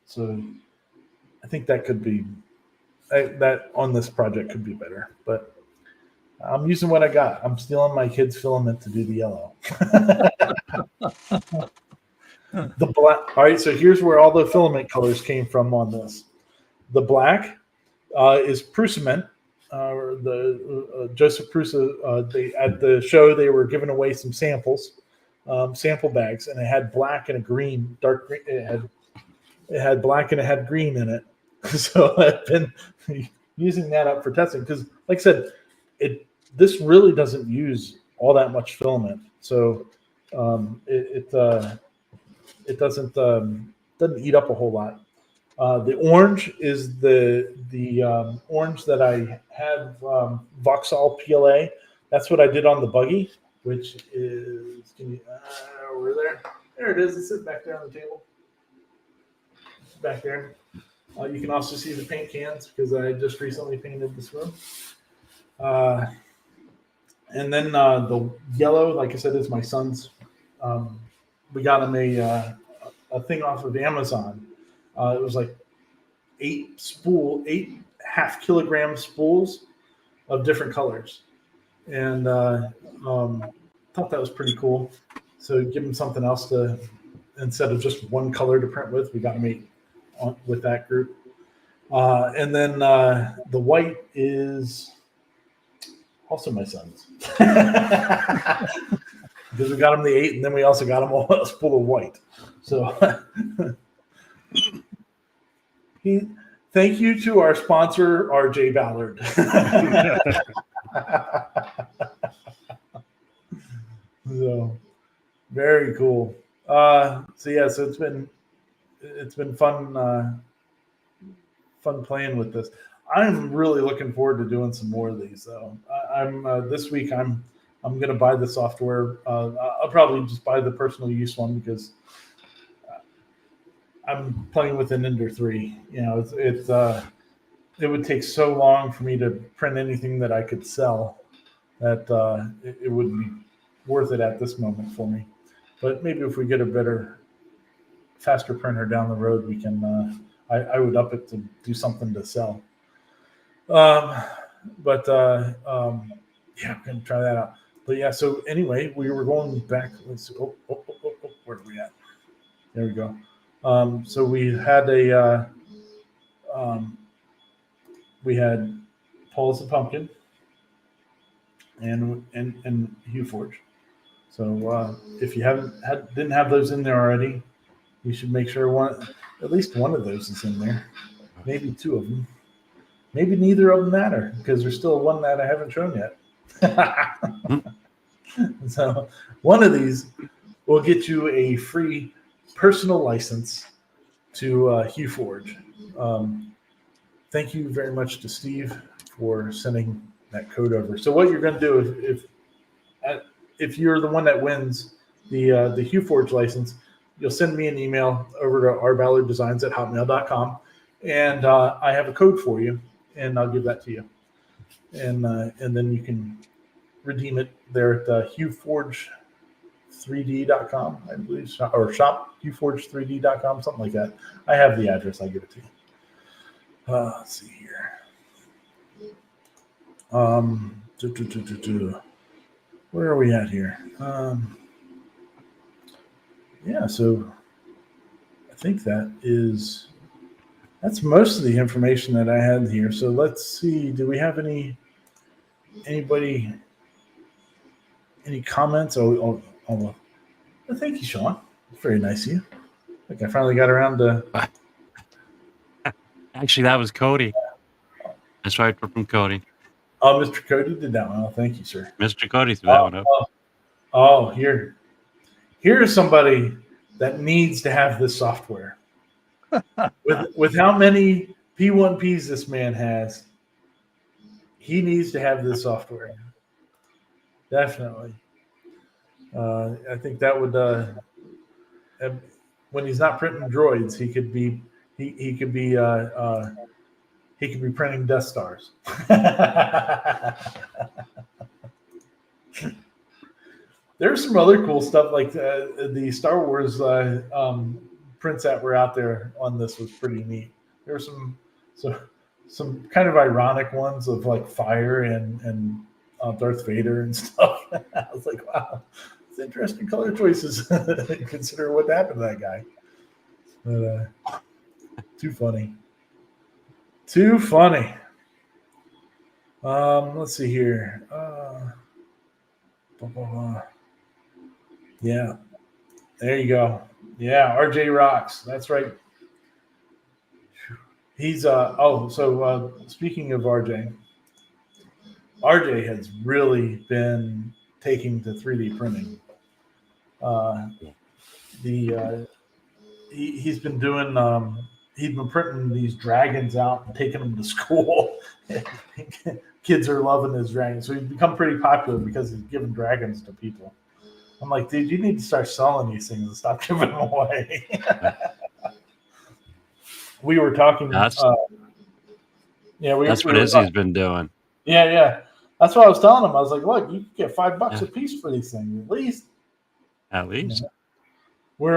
Speaker 1: So I think that could be that on this project could be better. But I'm using what I got. I'm stealing my kid's filament to do the yellow. The black. All right, so here's where all the filament colors came from on this. The black is Prusament. Joseph Prusa. They at the show they were giving away some samples, sample bags, and it had black and a green, dark green. It had black and it had green in it. So I've been using that up for testing because, like I said, this really doesn't use all that much filament, so it doesn't eat up a whole lot. The orange is the orange that I have Vauxhall PLA. That's what I did on the buggy, which is over there. There it is. It's sitting back there on the table. Back there. You can also see the paint cans because I just recently painted this room. And then the yellow, like I said, is my son's. We got him a thing off of Amazon. It was like 8 half-kilogram spools of different colors, and thought that was pretty cool. So give him something else to, instead of just one color to print with, we got him 8 with that group. And then the white is also my son's. Because we got him the 8, and then we also got him a spool of white. So thank you to our sponsor, RJ Ballard. So very cool. So it's been fun playing with this. I'm really looking forward to doing some more of these though. This week I'm going to buy the software. I'll probably just buy the personal use one because I'm playing with an Ender 3. You know, it would take so long for me to print anything that I could sell that it wouldn't be worth it at this moment for me. But maybe if we get a better, faster printer down the road, we can. I would up it to do something to sell. Yeah, I'm gonna try that out. But yeah, so anyway, we were going back. Let's see. Where are we at? There we go. So we had we had Paul's the Pumpkin and Huforge. So if you didn't have those in there already, you should make sure at least one of those is in there. Maybe two of them. Maybe neither of them matter because there's still one that I haven't shown yet. So one of these will get you a free personal license to Huforge. Thank you very much to Steve for sending that code over. So what you're going to do if you're the one that wins the Huforge license, you'll send me an email over to rballarddesigns@hotmail.com, and I have a code for you, and I'll give that to you, and then you can redeem it there at Huforge3D.com, I believe, or shop Huforge3D.com, something like that. I have the address. I'll give it to you. Let's see here. Where are we at here? Yeah, so I think that's most of the information that I had here. So let's see. Do we have any comments? Oh, thank you, Sean. Very nice of you. I think I finally got around to.
Speaker 4: Actually, that was Cody. That's right, from Cody.
Speaker 1: Oh, Mr. Cody did that one. Oh, thank you, sir.
Speaker 4: Mr. Cody threw that one up.
Speaker 1: Here's somebody that needs to have this software. with how many P1Ps this man has, he needs to have this software. Definitely. I think that would when he's not printing droids, he could be printing Death Stars. There's some other cool stuff like the Star Wars prints that were out there on this was pretty neat. There were some kind of ironic ones of like fire and Darth Vader and stuff. I was like, wow, it's interesting color choices. Consider what happened to that guy. But too funny. Too funny. Let's see here. Yeah. There you go. Yeah, RJ rocks. That's right. He's speaking of RJ has really been taking to 3D printing. He's been doing he's been printing these dragons out and taking them to school. Kids are loving his dragons. So he's become pretty popular because he's giving dragons to people. I'm like, dude, you need to start selling these things and stop giving them away. We were talking.
Speaker 4: That's
Speaker 1: what
Speaker 4: Izzy's been doing.
Speaker 1: Yeah. That's what I was telling him. I was like, look, you can get $5 a piece for these things, at least.
Speaker 4: At least.
Speaker 1: Yeah. We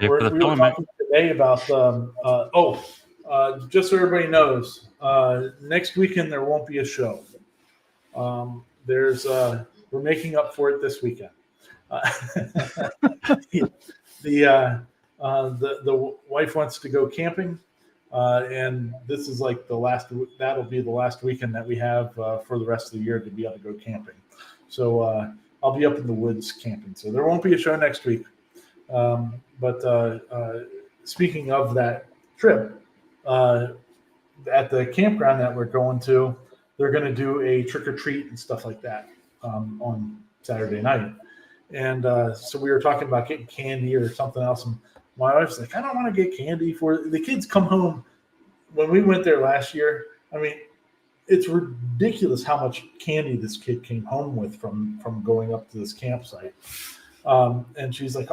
Speaker 1: were talking today about just so everybody knows, next weekend there won't be a show. We're making up for it this weekend. The wife wants to go camping, and this is like that'll be the last weekend that we have for the rest of the year to be able to go camping. So I'll be up in the woods camping. So there won't be a show next week. But speaking of that trip, at the campground that we're going to, they're going to do a trick or treat and stuff like that on Saturday night. And so we were talking about getting candy or something else. And my wife's like, I don't want to get candy for the kids come home. When we went there last year, I mean, it's ridiculous how much candy this kid came home with from going up to this campsite. And she's like,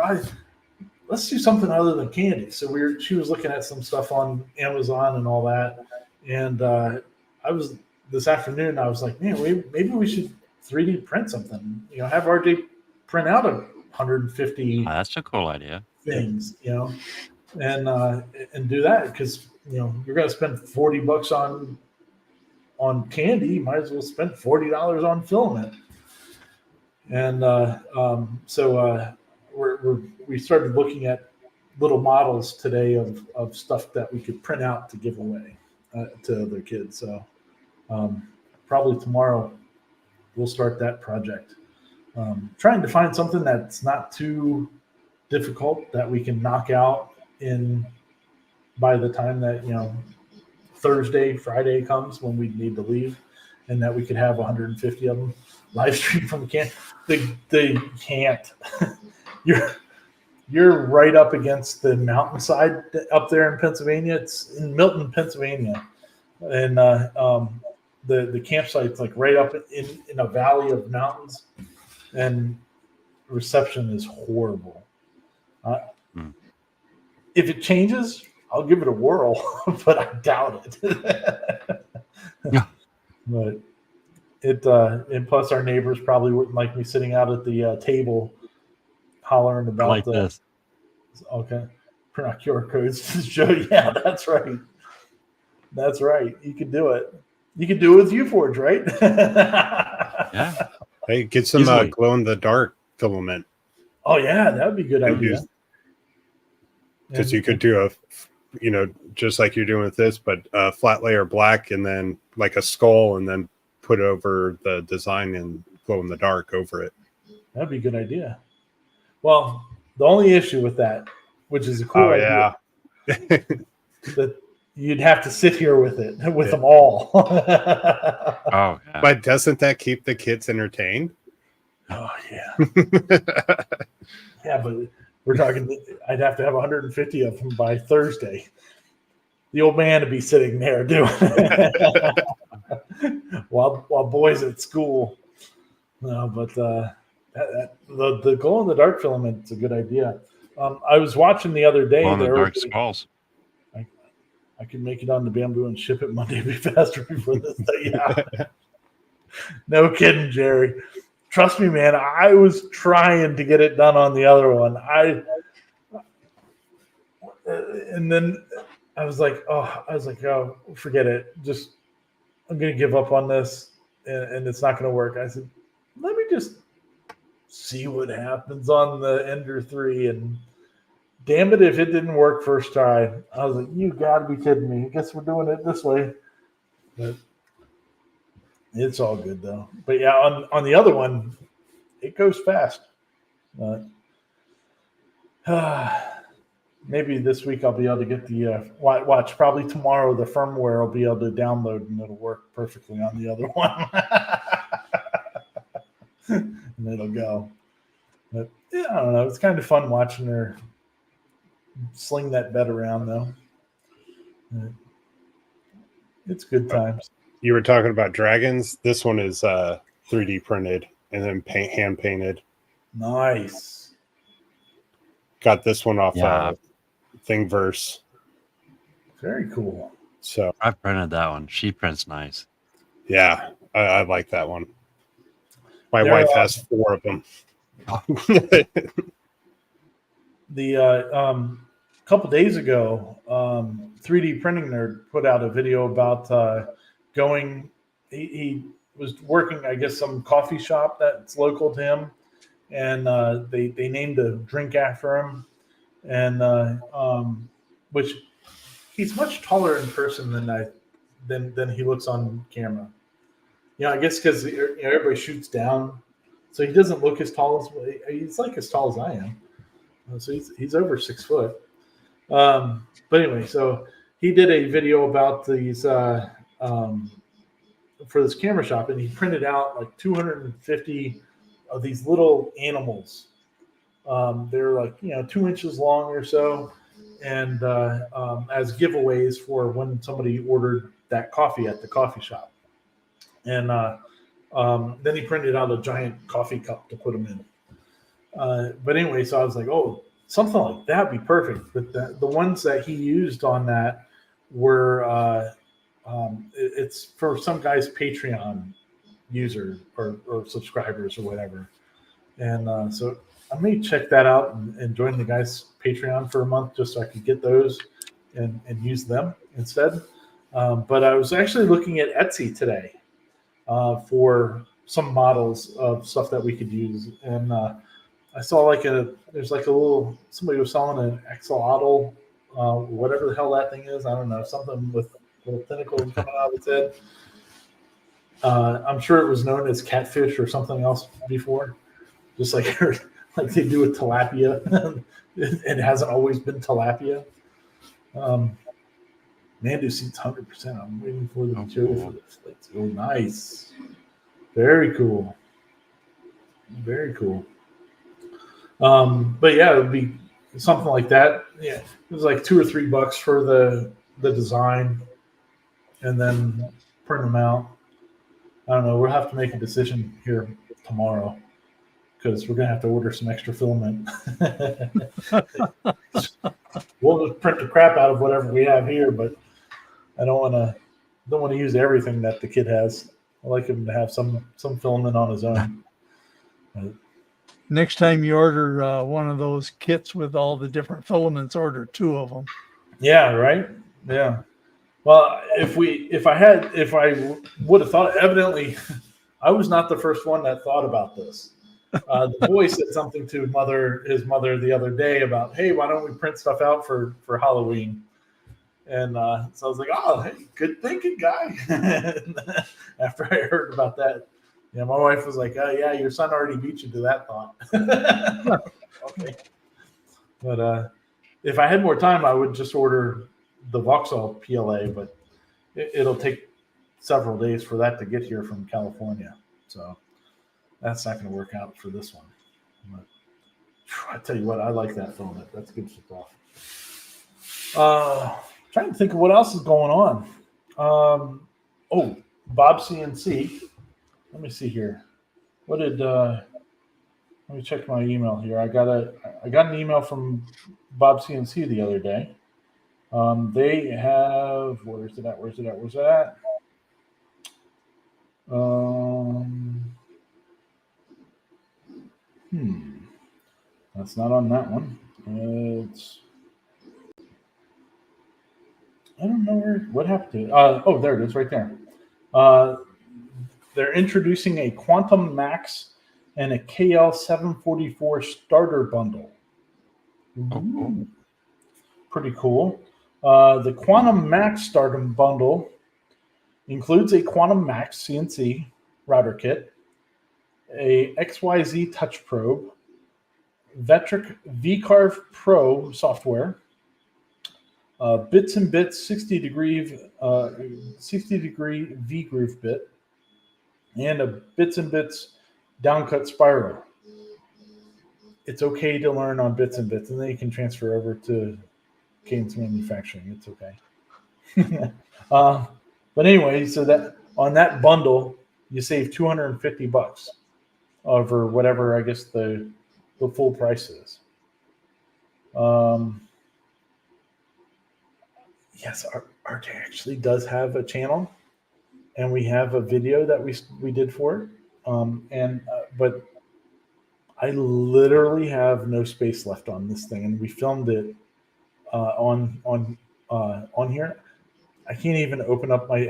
Speaker 1: let's do something other than candy. So she was looking at some stuff on Amazon and all that. And this afternoon, I was like, man, maybe we should 3D print something, have RJ print out 150
Speaker 4: That's a cool idea.
Speaker 1: things, and do that. Cause you're going to spend $40 on candy. You might as well spend $40 on filament. And so we started looking at little models today of stuff that we could print out to give away to other kids. So probably tomorrow we'll start that project. Trying to find something that's not too difficult that we can knock out by the time that Thursday, Friday comes when we need to leave, and that we could have 150 of them live stream from the camp. They can't. You're right up against the mountainside up there in Pennsylvania. It's in Milton, Pennsylvania, and the campsite's like right up in a valley of mountains, and reception is horrible. If it changes, I'll give it a whirl, but I doubt it.
Speaker 4: Yeah.
Speaker 1: But and plus our neighbors probably wouldn't like me sitting out at the table hollering about
Speaker 4: like this.
Speaker 1: Okay, print out QR codes to show. Yeah, that's right. That's right. You can do it. You can do it with Huforge, right?
Speaker 4: Yeah.
Speaker 2: Hey, get some glow in the dark filament.
Speaker 1: Oh yeah, that would be a good idea.
Speaker 2: Because you could do just like you're doing with this, but flat layer black and then like a skull, and then put over the design and glow in the dark over it.
Speaker 1: That'd be a good idea. Well, the only issue with that, which is a cool idea, that you'd have to sit here with them all.
Speaker 4: Oh, yeah.
Speaker 2: But doesn't that keep the kids entertained?
Speaker 1: Oh yeah. Yeah, but we're talking. I'd have to have 150 of them by Thursday. The old man would be sitting there doing it while boys at school. No, but the glow in the dark filament is a good idea. I was watching the other day.
Speaker 4: Glow in the dark skulls.
Speaker 1: I could make it on the Bamboo and ship it Monday. Be faster before this day. Yeah. No kidding, Jerry. Trust me, man. I was trying to get it done on the other one. And then I was like, oh, forget it. I'm going to give up on this, and it's not going to work. I said, let me just see what happens on the Ender 3, and damn it, if it didn't work first try. I was like, you got to be kidding me. I guess we're doing it this way. But it's all good, though. But yeah, on the other one, it goes fast. Maybe this week I'll be able to get the watch. Probably tomorrow the firmware will be able to download, and it'll work perfectly on the other one. And it'll go. But yeah, I don't know. It's kind of fun watching her sling that bed around, though. It's good times.
Speaker 2: You were talking about dragons. This one is 3D printed and then hand painted.
Speaker 1: Nice.
Speaker 2: Got this one off Thingiverse.
Speaker 1: Very cool.
Speaker 2: So
Speaker 4: I printed that one. She prints nice.
Speaker 2: Yeah, I like that one. My wife has 4 of them.
Speaker 1: The couple days ago, 3D Printing Nerd put out a video about going. He was working, I guess, some coffee shop that's local to him, and they named a drink after him, and which he's much taller in person than he looks on camera. I guess because everybody shoots down, so he doesn't look as tall as he's like as tall as I am. So he's over 6 foot. But anyway, so he did a video about these for this camera shop, and he printed out like 250 of these little animals. They're like 2 inches long or so, and as giveaways for when somebody ordered that coffee at the coffee shop. And then he printed out a giant coffee cup to put them in. But anyway, so I was like, oh, something like that would be perfect. But the ones that he used on that were it's for some guy's Patreon user or subscribers or whatever. And so I may check that out and join the guy's Patreon for a month just so I could get those and use them instead. But I was actually looking at Etsy today for some models of stuff that we could use. And I saw there's like a little, somebody was selling an axolotl, whatever the hell that thing is. I don't know, something with little tentacles coming out of its head. I'm sure it was known as catfish or something else before, just like they do with tilapia. It hasn't always been tilapia. Mandu seats 100%. I'm waiting for the material for this. Let's go. Nice. Very cool. Very cool. But yeah, it would be something like that. Yeah, it was like $2 or $3 for the design, and then print them out. I don't know. We'll have to make a decision here tomorrow because we're gonna have to order some extra filament. We'll just print the crap out of whatever we have here, but I don't want to use everything that the kid has. I like him to have some filament on his own.
Speaker 3: Next time you order one of those kits with all the different filaments, order 2 of them.
Speaker 1: Yeah, right. Yeah. Well, if I would have thought, evidently, I was not the first one that thought about this. The boy said something to his mother the other day about, hey, why don't we print stuff out for Halloween? And so I was like, oh, hey, good thinking, guy. After I heard about that, my wife was like, oh, yeah, your son already beat you to that thought. Okay. But if I had more time, I would just order the Vauxhall PLA, but it'll take several days for that to get here from California. So that's not going to work out for this one. But I tell you what, I like that filament. That's good stuff. Trying to think of what else is going on. Bob CNC. Let me see here. What did let me check my email here. I got an email from Bob CNC the other day. They have, where's it at? That's not on that one. I don't know what happened to it. There it is right there. They're introducing a Quantum Max and a KL744 starter bundle. Ooh. Pretty cool. The Quantum Max starter bundle includes a Quantum Max CNC router kit, a XYZ touch probe, Vectric VCarve Pro software, Bits and Bits 60 degree V-groove bit, and a Bits and Bits downcut spiral. It's okay to learn on Bits and Bits, and then you can transfer over to Cadence Manufacturing. It's okay. But anyway, so that on that bundle, you save $250 over whatever I guess the full price is. Yes, RJ actually does have a channel, and we have a video that we did for it. But I literally have no space left on this thing, and we filmed it on here. I can't even open up my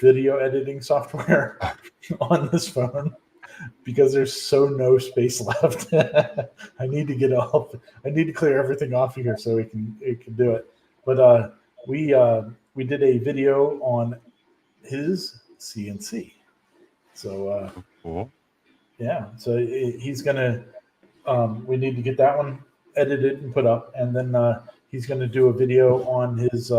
Speaker 1: video editing software on this phone because there's no space left. I need to get off. I need to clear everything off here so it can do it. But we did a video on his CNC. So
Speaker 4: cool.
Speaker 1: Yeah, so he's gonna. We need to get that one edited and put up, and then he's gonna do a video on his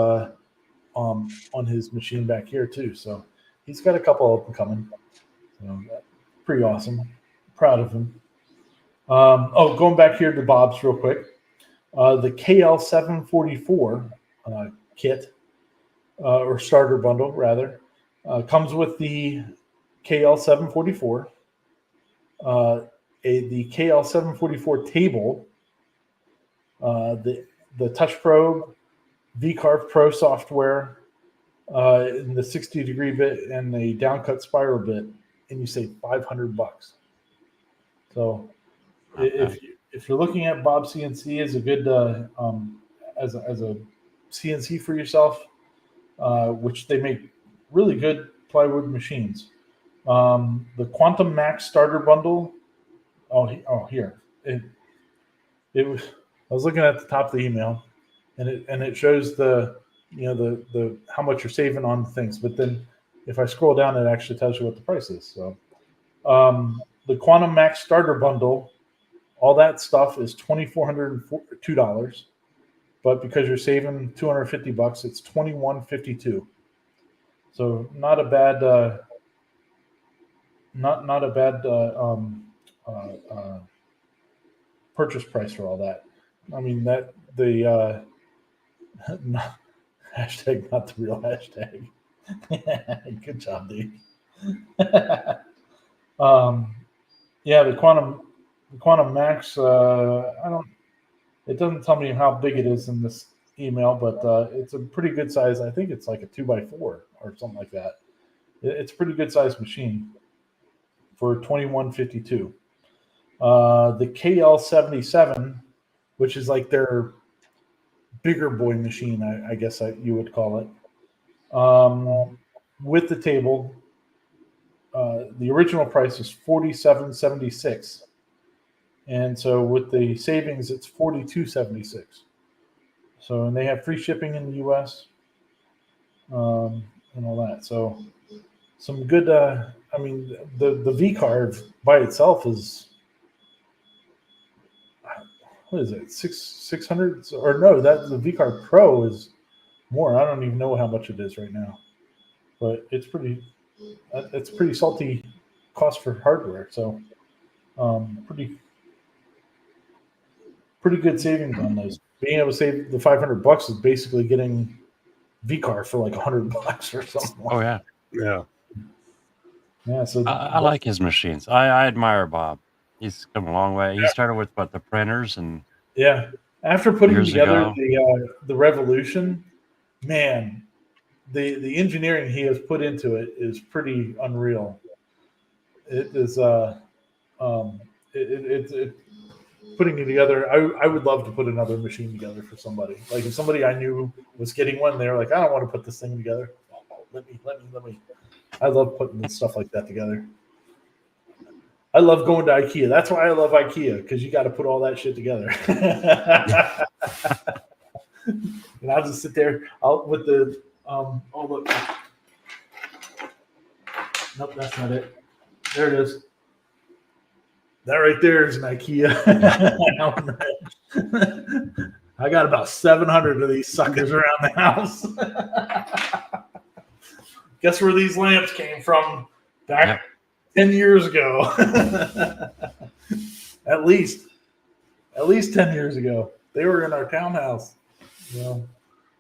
Speaker 1: machine back here too. So he's got a couple of them coming. So pretty awesome. Proud of him. Going back here to Bob's real quick. The KL744 kit or starter bundle rather comes with the KL744, the KL744 table, the Touch Probe, VCarve Pro software, in the 60-degree bit and the downcut spiral bit, and you save $500. So if you're looking at Bob CNC as a good as a CNC for yourself, which they make really good plywood machines. The Quantum Max starter bundle. Here it was. I was looking at the top of the email, and it shows the how much you're saving on things. But then if I scroll down, it actually tells you what the price is. So the Quantum Max starter bundle, all that stuff is $2,402. But because you're saving $250, it's $2,152. So not a bad not a bad purchase price for all that. I mean that the hashtag not the real hashtag. Good job, Dave. Yeah, the Quantum Max. It doesn't tell me how big it is in this email, but it's a pretty good size. I think it's like a 2x4 or something like that. It's a pretty good size machine for $2,152. The KL77, which is like their bigger boy machine, I guess you would call it, with the table. The original price is $47.76, and so with the savings, it's $42.76. So, and they have free shipping in the U.S. And all that. So, some good. I mean, the VCarve by itself is, what is it? 600 or no? That the VCarve Pro is more. I don't even know how much it is right now, but it's pretty. It's pretty salty cost for hardware. So, pretty good savings on those. Being able to save the $500 is basically getting VCarve for like $100 or something.
Speaker 4: Oh yeah,
Speaker 1: yeah. So
Speaker 4: I like his machines. I admire Bob. He's come a long way. He started with the printers and
Speaker 1: yeah. After putting
Speaker 4: years
Speaker 1: together
Speaker 4: ago.
Speaker 1: the Revolution, man, the engineering he has put into it is pretty unreal. It is putting it together. I would love to put another machine together for somebody. Like if somebody I knew was getting one, they were like, I don't want to put this thing together. Let me. I love putting stuff like that together. I love going to IKEA. That's why I love IKEA, because you got to put all that shit together. And I'll just sit there with the look. Nope, that's not it. There it is. That right there is an IKEA. I got about 700 of these suckers around the house. Guess where these lamps came from? Back 10 years ago. At least 10 years ago. They were in our townhouse. You know,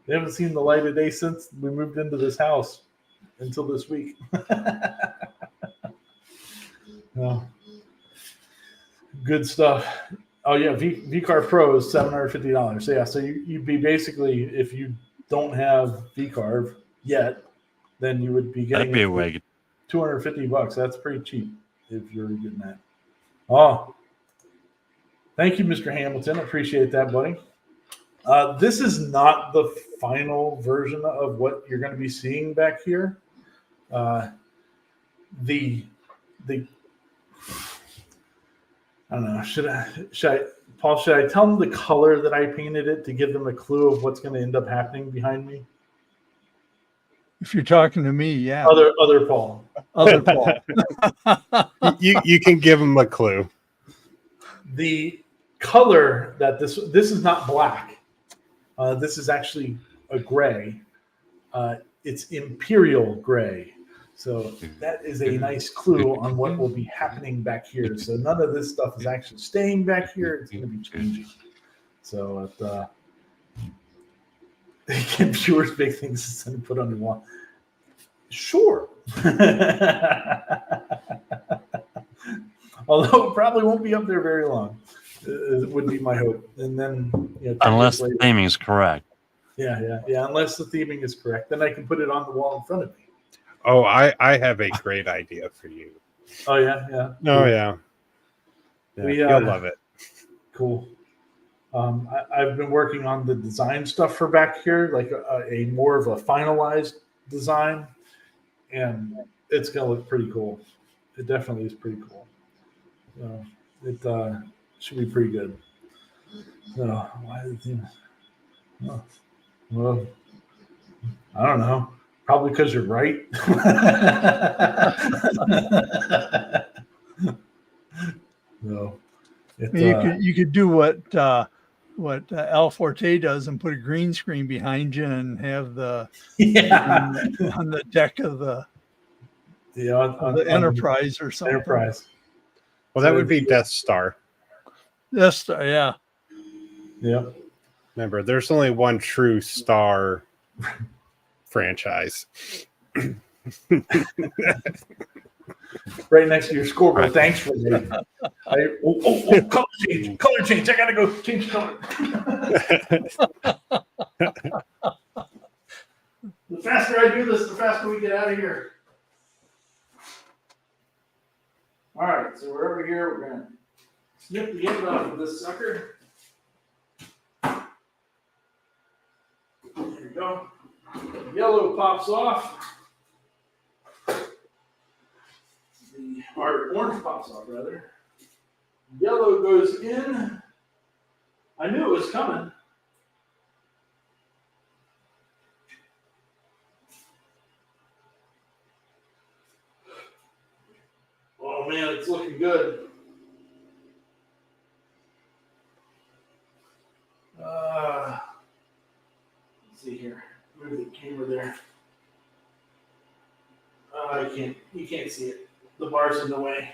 Speaker 1: they haven't seen the light of day since we moved into this house until this week. Well, good stuff. Oh yeah, VCarve Pro is $750. So yeah, so you'd be basically, if you don't have VCarve yet, then you would be getting $250. That's pretty cheap if you're getting that. Oh, thank you, Mr. Hamilton. Appreciate that, buddy. This is not the final version of what you're going to be seeing back here. The I don't know. Should I, Paul? Should I tell them the color that I painted it to give them a clue of what's going to end up happening behind me?
Speaker 3: If you're talking to me, yeah.
Speaker 1: Other Paul.
Speaker 3: Other Paul.
Speaker 2: you can give them a clue.
Speaker 1: The color that this is not black. This is actually a gray. It's imperial gray. So that is a nice clue on what will be happening back here. So none of this stuff is actually staying back here. It's going to be changing. So can viewers make things and put on your wall? Sure. Although it probably won't be up there very long. It would be my hope. And then, 10
Speaker 4: Unless
Speaker 1: years
Speaker 4: the
Speaker 1: later,
Speaker 4: theming is correct.
Speaker 1: yeah. Unless the theming is correct, then I can put it on the wall in front of me.
Speaker 2: Oh, I have a great idea for you.
Speaker 1: Oh yeah.
Speaker 2: Oh
Speaker 1: Cool.
Speaker 2: yeah.
Speaker 1: We,
Speaker 2: You'll love it.
Speaker 1: Cool. I've been working on the design stuff for back here, like a more of a finalized design, and it's gonna look pretty cool. It definitely is pretty cool. It should be pretty good. So why did you? Oh, well, I don't know. Probably because you're right. No,
Speaker 3: You could do what Al Forte does and put a green screen behind you and have the on the deck of the
Speaker 1: on the
Speaker 3: Enterprise or something.
Speaker 1: Enterprise.
Speaker 2: Well, that would be Death Star.
Speaker 3: Yes, yeah.
Speaker 1: Yep.
Speaker 2: Remember, there's only one true Star franchise.
Speaker 1: Right next to your scoreboard.
Speaker 4: Right.
Speaker 1: Thanks for that. Color change. I gotta go change color. The faster I do this, the faster we get out of here. All right, so we're over here. We're gonna snip the end off of this sucker. There you go. Yellow pops off. Or orange pops off, rather. Yellow goes in. I knew it was coming. Oh man, it's looking good. Let's see here. Move the camera there. You can't see it. The bar's in the way.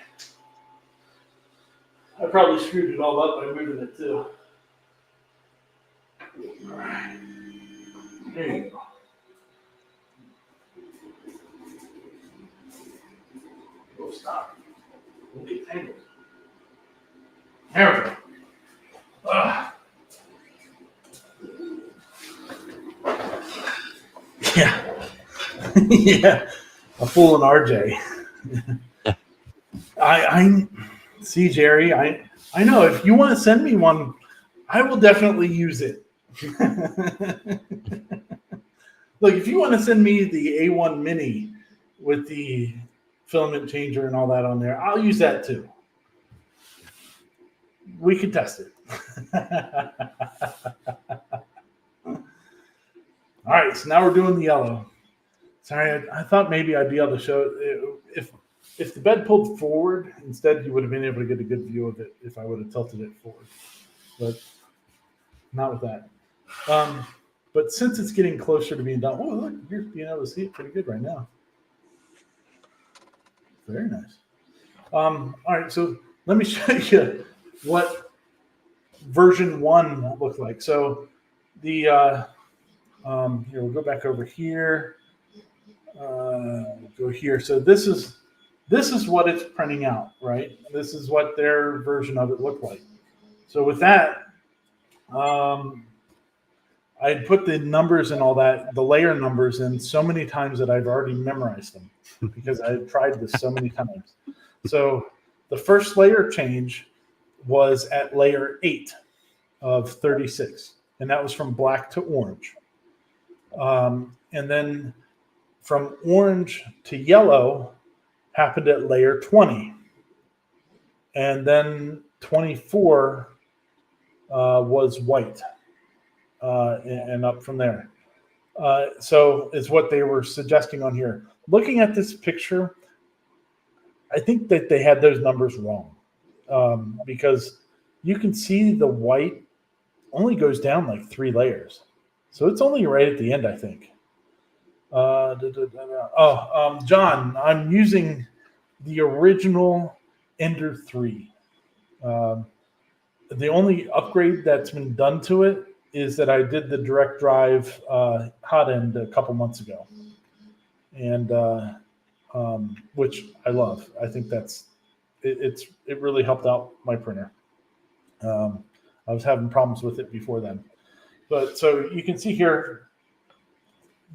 Speaker 1: I probably screwed it all up by moving it too. All right. There you go. Oh, stop. Don't get tangled. There we go. Yeah. Yeah. A fool and RJ. I see, Jerry. I know if you want to send me one, I will definitely use it. Look, if you want to send me the A1 Mini with the filament changer and all that on there, I'll use that too. We can test it. All right, so now we're doing the yellow. Sorry, I thought maybe I'd be able to show it. If the bed pulled forward, instead you would have been able to get a good view of it if I would have tilted it forward. But not with that. But since it's getting closer to being done, oh, look, you're being able to see it pretty good right now. Very nice. All right, so let me show you what version 1 looked like. So the here, we'll go back over here. Go here. So this is what it's printing out, right? This is what their version of it looked like. So with that, I put the numbers and all that, the layer numbers in so many times that I've already memorized them because I've tried this so many times. So the first layer change was at layer 8 of 36, and that was from black to orange. And then from orange to yellow happened at layer 20. And then 24 was white. And up from there. So is what they were suggesting on here. Looking at this picture, I think that they had those numbers wrong because you can see the white only goes down like 3 layers. So it's only right at the end, I think. John, I'm using the original Ender 3. The only upgrade that's been done to it is that I did the direct drive hot end a couple months ago, and which I love. I think it really helped out my printer. I was having problems with it before then. But so you can see here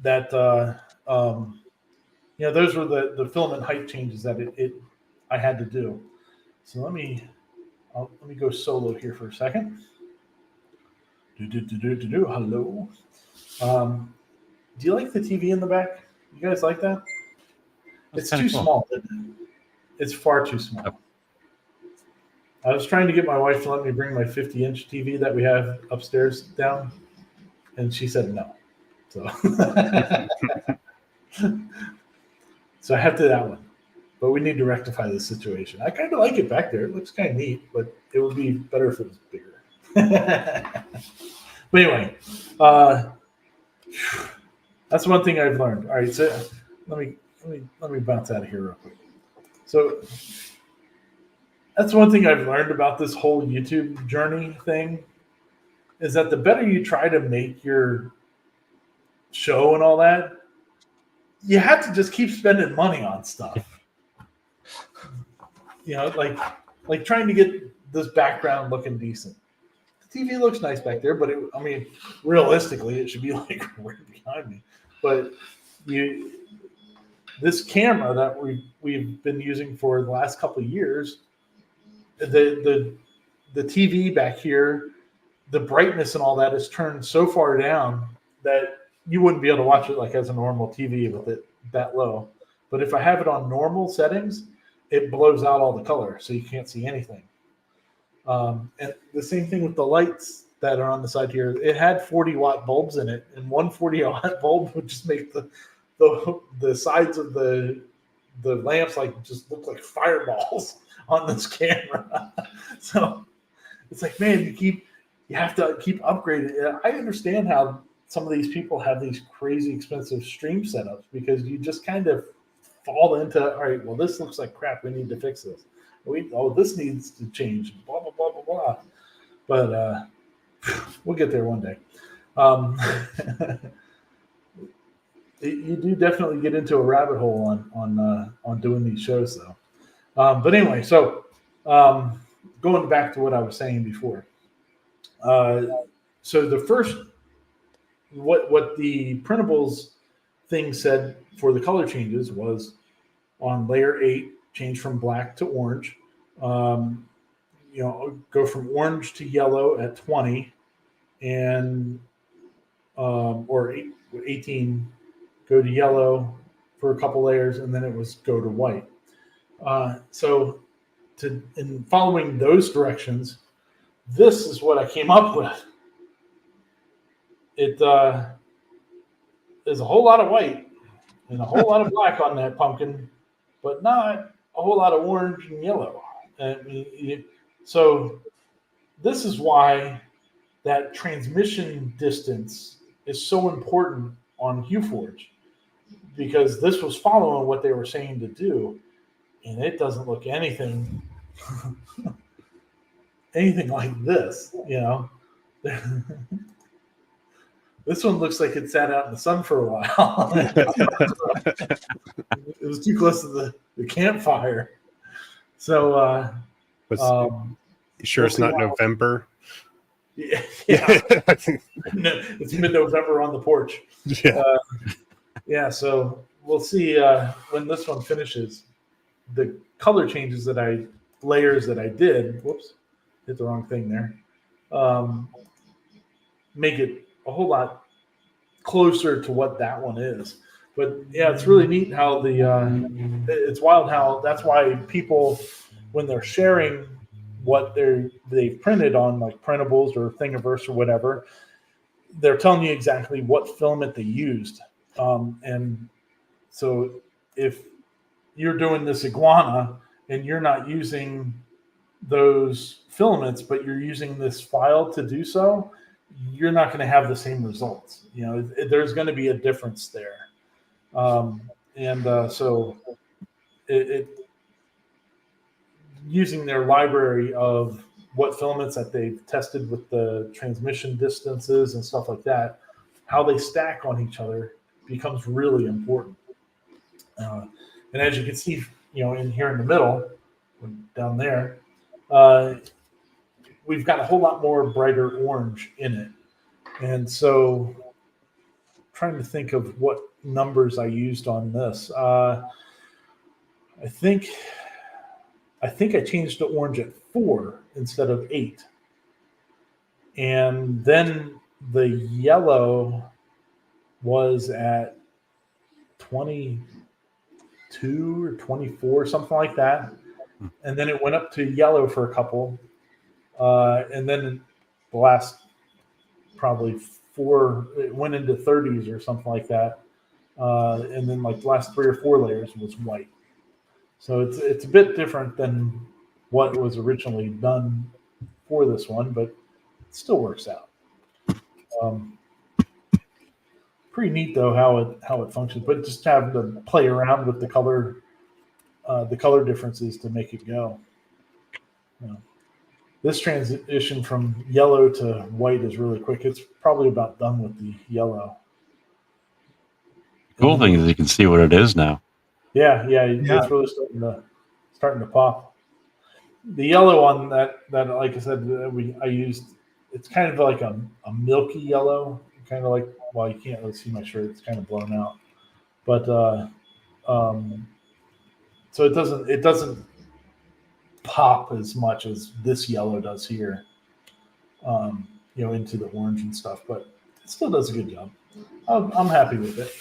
Speaker 1: that those were the filament height changes that I had to do. So let me go solo here for a second. Hello. Do you like the TV in the back? You guys like that?
Speaker 4: That's
Speaker 1: It's
Speaker 4: kinda
Speaker 1: too
Speaker 4: cool.
Speaker 1: small. It's far too small.
Speaker 4: Yep.
Speaker 1: I was trying to get my wife to let me bring my 50-inch TV that we have upstairs down, and she said no. So, so I have to do that one. But we need to rectify this situation. I kind of like it back there. It looks kind of neat, but it would be better if it was bigger. But anyway, that's one thing I've learned. All right, so let me bounce out of here real quick. So that's one thing I've learned about this whole YouTube journey thing is that the better you try to make your show and all that, you have to just keep spending money on stuff. Like trying to get this background looking decent. The TV looks nice back there, but realistically, it should be like right behind me. But this camera that we've been using for the last couple of years, the TV back here, the brightness and all that is turned so far down that you wouldn't be able to watch it like as a normal TV with it that low. But if I have it on normal settings, it blows out all the color, so you can't see anything. And the same thing with the lights that are on the side here. It had 40-watt bulbs in it, and one 40-watt bulb would just make the sides of the lamps just look like fireballs on this camera. So it's like, man, you have to keep upgrading. I understand how some of these people have these crazy expensive stream setups because you just kind of fall into, all right, well, this looks like crap. We need to fix this. This needs to change. Blah blah blah blah blah. But we'll get there one day. You do definitely get into a rabbit hole on doing these shows, though. But anyway, so going back to what I was saying before. So the first, what the printables thing said for the color changes was on layer 8, change from black to orange. Go from orange to yellow at 20, and or 18, go to yellow for a couple layers, and then it was go to white. So in following those directions, this is what I came up with. It is a whole lot of white and a whole lot of black on that pumpkin, but not a whole lot of orange and yellow. So this is why that transmission distance is so important on Huforge, because this was following what they were saying to do, and it doesn't look anything like this, This one looks like it sat out in the sun for a while. It was too close to the campfire. So,
Speaker 2: you sure it's not November?
Speaker 1: Yeah. It's mid-November on the porch.
Speaker 2: Yeah.
Speaker 1: So we'll see when this one finishes. The color changes layers that I did. Whoops, hit the wrong thing there. Make it a whole lot closer to what that one is. But yeah, it's really neat how it's wild how that's why people, when they're sharing what they've printed on like printables or Thingiverse or whatever, they're telling you exactly what filament they used. And so if you're doing this iguana and you're not using those filaments, but you're using this file to do so, you're not going to have the same results. There's going to be a difference there. So using their library of what filaments that they've tested with the transmission distances and stuff like that, how they stack on each other becomes really important. And as you can see, in here in the middle, down there, we've got a whole lot more brighter orange in it. And so trying to think of what numbers I used on this. I think I changed the orange at 4 instead of 8. And then the yellow was at 22 or 24, something like that. And then it went up to yellow for a couple. And then the last probably 4, it went into 30s or something like that. And then like the last 3 or 4 layers was white. So it's a bit different than what was originally done for this one, but it still works out. Pretty neat though how it functions, but just having to play around with the color differences to make it go. This transition from yellow to white is really quick. It's probably about done with the yellow.
Speaker 4: Cool thing is you can see what it is now.
Speaker 1: Yeah. It's really starting to pop. The yellow on that like I said, I used. It's kind of like a milky yellow, kind of like. Well, you can't really see my shirt; it's kind of blown out. But so it doesn't pop as much as this yellow does here. Into the orange and stuff, but it still does a good job. I'm happy with it.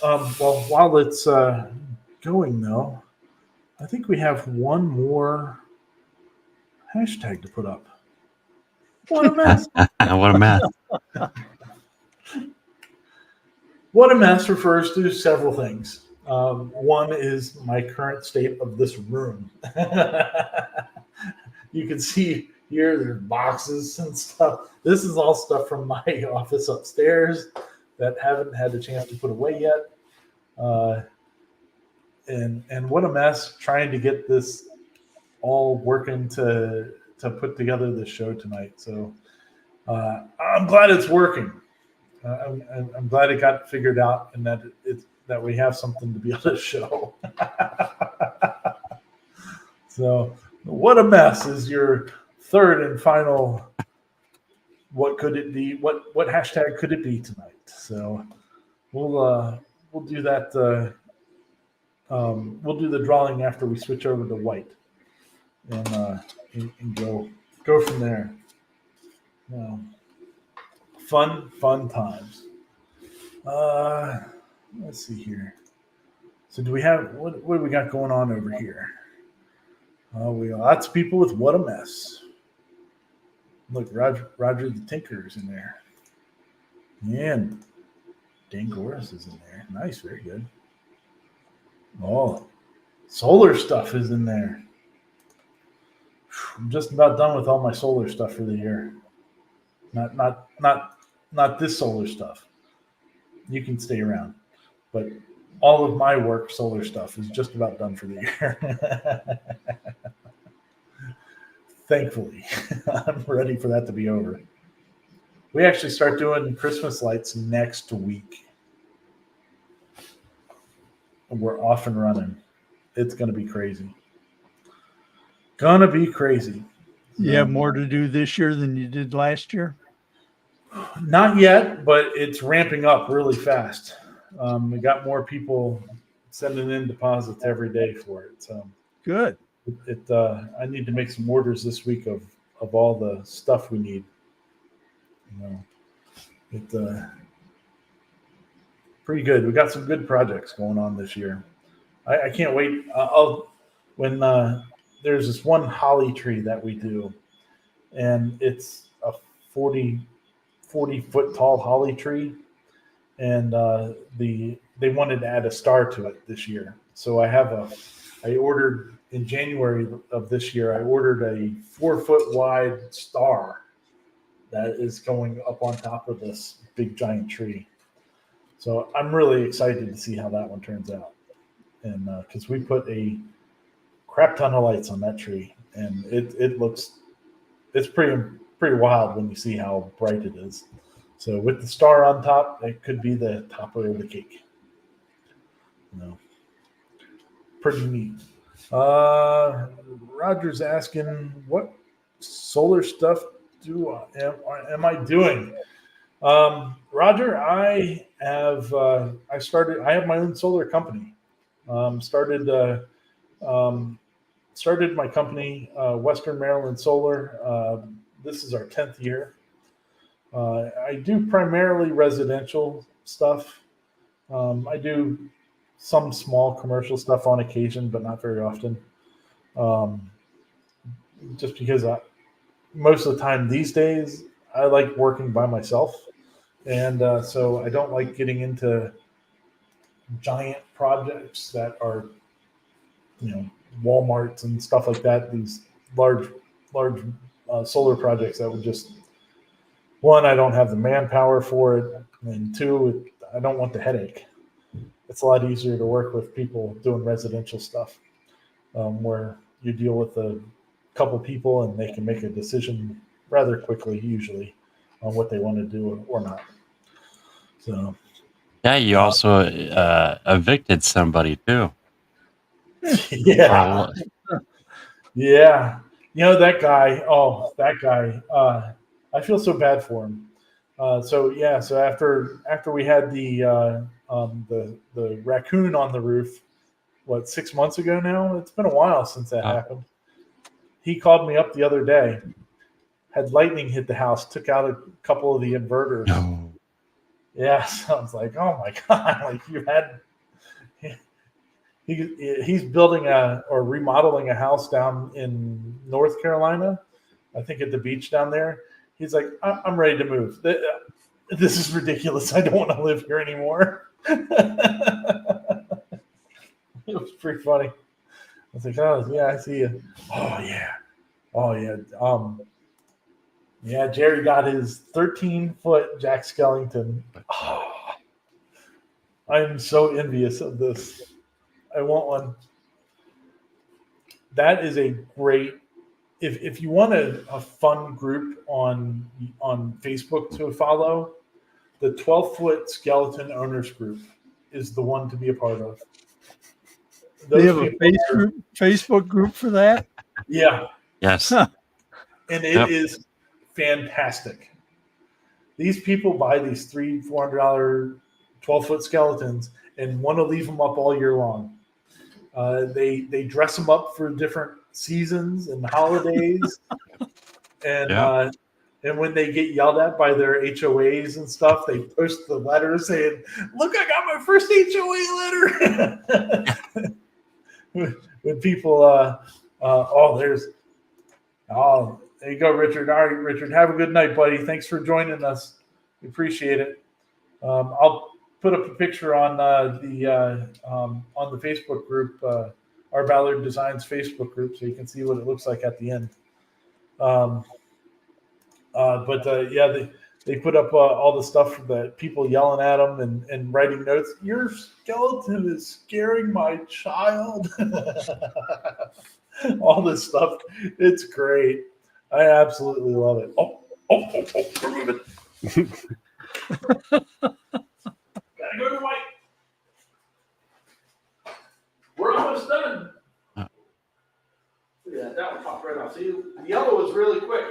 Speaker 1: Well, while it's going though, I think we have one more hashtag to put up. What a mess!
Speaker 4: What a mess!
Speaker 1: What a mess refers to several things. One is my current state of this room. You can see here there's boxes and stuff. This is all stuff from my office upstairs that haven't had a chance to put away yet. And what a mess trying to get this all working to put together this show tonight. So I'm glad it's working. I'm glad it got figured out and that we have something to be able to show. So what a mess is your third and final. What could it be? What hashtag could it be tonight? So we'll do that. We'll do the drawing after we switch over to white, and go from there. Fun times. Let's see here. So do we have what do we got going on over here? We got lots of people with what a mess. Look, Roger the Tinker is in there. And Dangoris is in there. Nice, very good. Oh, solar stuff is in there. I'm just about done with all my solar stuff for the year. Not this solar stuff. You can stay around. But all of my work solar stuff is just about done for the year. Thankfully, I'm ready for that to be over. We actually start doing Christmas lights next week. We're off and running. It's going to be crazy.
Speaker 3: You have more to do this year than you did last year?
Speaker 1: Not yet, but it's ramping up really fast. We got more people sending in deposits every day for it. So
Speaker 3: good.
Speaker 1: I need to make some orders this week of all the stuff we need. Pretty good. We got some good projects going on this year. I can't wait. When there's this one holly tree that we do, and it's a 40 foot tall holly tree, and they wanted to add a star to it this year. So I ordered in January of this year. I ordered a 4 foot wide star that is going up on top of this big giant tree. So I'm really excited to see how that one turns out. And because we put a crap ton of lights on that tree, and it's pretty wild when you see how bright it is. So with the star on top, it could be the top of the cake. Pretty neat. Roger's asking, what solar stuff am I doing? Roger, I have my own solar company. Started my company, Western Maryland Solar. This is our 10th year. I do primarily residential stuff. I do some small commercial stuff on occasion, but not very often. Just because most of the time these days, I like working by myself. And so I don't like getting into giant projects that are, Walmarts and stuff like that. These large solar projects that would just, one, I don't have the manpower for it, and two, I don't want the headache. It's a lot easier to work with people doing residential stuff, where you deal with a couple people and they can make a decision rather quickly, usually, on what they want to do or not. So,
Speaker 4: Yeah, you also evicted somebody too.
Speaker 1: yeah. Yeah. That guy. Oh, that guy. I feel so bad for him. So after we had the raccoon on the roof, 6 months ago now? It's been a while since that happened. He called me up the other day. Had lightning hit the house, took out a couple of the inverters.
Speaker 4: No.
Speaker 1: Yeah, so I was like, oh my god! Like you had. He's building or remodeling a house down in North Carolina, I think at the beach down there. He's like, I'm ready to move. This is ridiculous. I don't want to live here anymore. It was pretty funny. I was like, oh yeah, I see you. Oh yeah. Yeah, Jerry got his 13-foot Jack Skellington. Oh, I'm so envious of this. I want one. That is a great. If you want a fun group on Facebook to follow, the 12-foot skeleton owners group is the one to be a part of.
Speaker 3: They have a Facebook group for that?
Speaker 1: Yeah.
Speaker 4: Yes.
Speaker 1: And it is fantastic. These people buy these $300-$400 12-foot skeletons and want to leave them up all year long. They dress them up for different seasons and holidays, and when they get yelled at by their HOAs and stuff, they post the letter saying, "Look, I got my first HOA letter." When people, there you go, Richard. All right, Richard, have a good night, buddy. Thanks for joining us. We appreciate it. I'll put up a picture on the Facebook group, our Ballard Designs Facebook group, so you can see what it looks like at the end. They put up all the stuff that people yelling at them and writing notes. Your skeleton is scaring my child. All this stuff. It's great. I absolutely love it. We're moving. Gotta go to white. We're almost done. Look at that. That one popped right off. See, the yellow was really quick.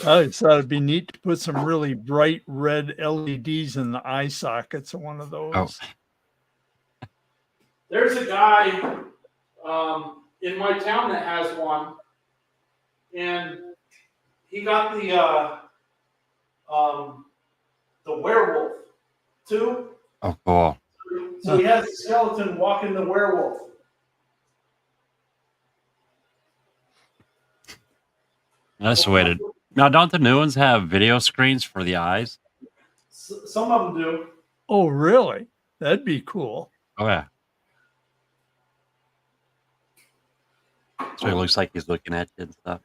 Speaker 3: I just thought it'd be neat to put some really bright red LEDs in the eye sockets of one of those.
Speaker 4: Oh.
Speaker 1: There's a guy in my town that has one, and he got the werewolf too.
Speaker 4: Oh, cool.
Speaker 1: So he has a skeleton walking the werewolf.
Speaker 4: That's the way to. Now, don't the new ones have video screens for the eyes?
Speaker 1: Some of them do.
Speaker 3: Oh, really? That'd be cool.
Speaker 4: Oh, yeah. So it looks like he's looking at you and stuff.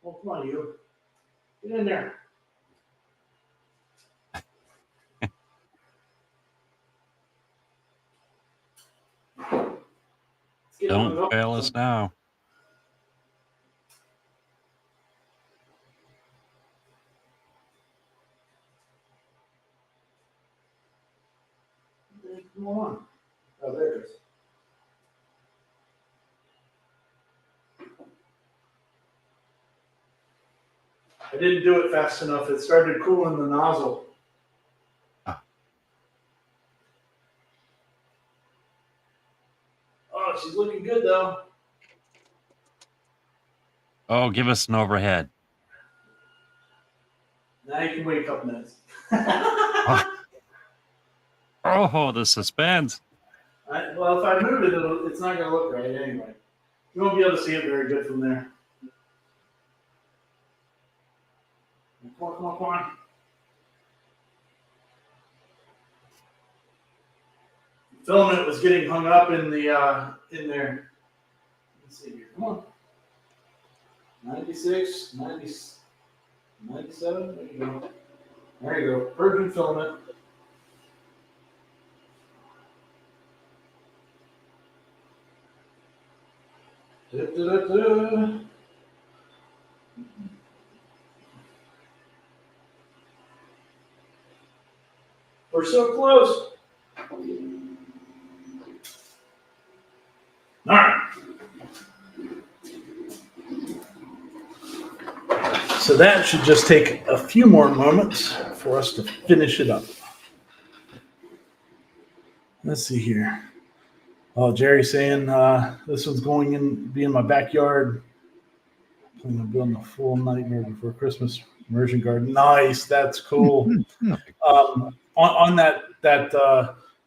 Speaker 1: Oh, come on, you. Get in there.
Speaker 4: Don't fail us now.
Speaker 1: Come on. Oh, there it is. I didn't do it fast enough. It started cooling the nozzle. Oh, she's looking good though.
Speaker 4: Oh, give us an overhead.
Speaker 1: Now you can wait a couple minutes.
Speaker 4: Oh, the suspense.
Speaker 1: Well, if I move it, it's not going to look right anyway. You won't be able to see it very good from there. Come on, come on, come on. Filament was getting hung up in the in there. Let's see here. Come on. 96, 90, 97. There you go. There you go. Virgin filament. Da, da, da, da. We're so close. All right. So that should just take a few more moments for us to finish it up. Let's see here. Oh, Jerry's saying this one's going in, be in my backyard. I'm building a full Nightmare Before Christmas immersion garden. Nice, that's cool. On that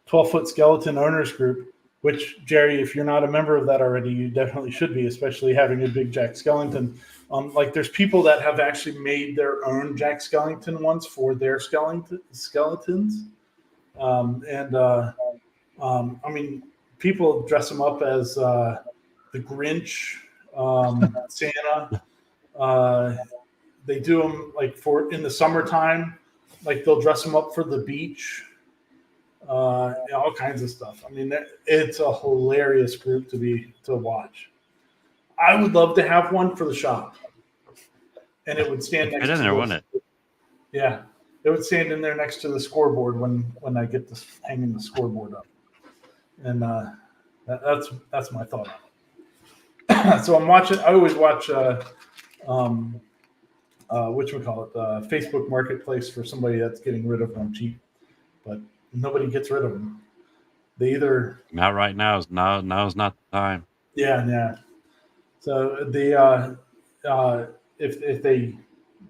Speaker 1: 12-foot skeleton owners group, which, Jerry, if you're not a member of that already, you definitely should be, especially having a big Jack Skellington. Like there's people that have actually made their own Jack Skellington ones for their skeletons. I mean, people dress them up as the Grinch, Santa. They do them like for in the summertime, like they'll dress them up for the beach. All kinds of stuff. I mean, it's a hilarious group to watch. I would love to have one for the shop, and it would stand next to
Speaker 4: there, wouldn't it?
Speaker 1: Yeah, it would stand in there next to the scoreboard when I get this hanging the scoreboard up, and that's my thought on it. So I'm watching. I always watch Facebook Marketplace for somebody that's getting rid of them cheap, but nobody gets rid of them. They either
Speaker 4: Not right now. Now's not the time.
Speaker 1: Yeah. So if they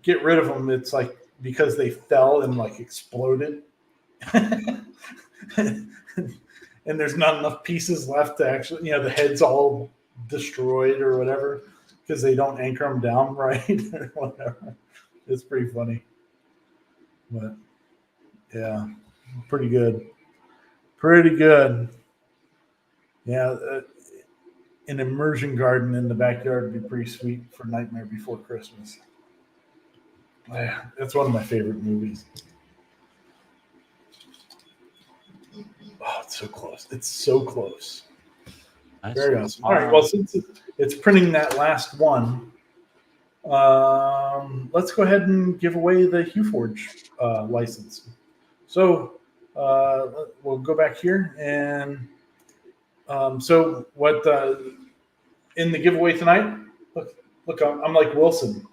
Speaker 1: get rid of them, it's like because they fell and like exploded, and there's not enough pieces left to actually, the head's all destroyed or whatever because they don't anchor them down right or whatever. It's pretty funny, but yeah, pretty good. Yeah. An immersion garden in the backyard would be pretty sweet for Nightmare Before Christmas. Yeah, that's one of my favorite movies. Oh, it's so close. It's so close. Very awesome. All right, well, since it's printing that last one, let's go ahead and give away the Huforge license. So we'll go back here and so what in the giveaway tonight? Look, I'm like Wilson.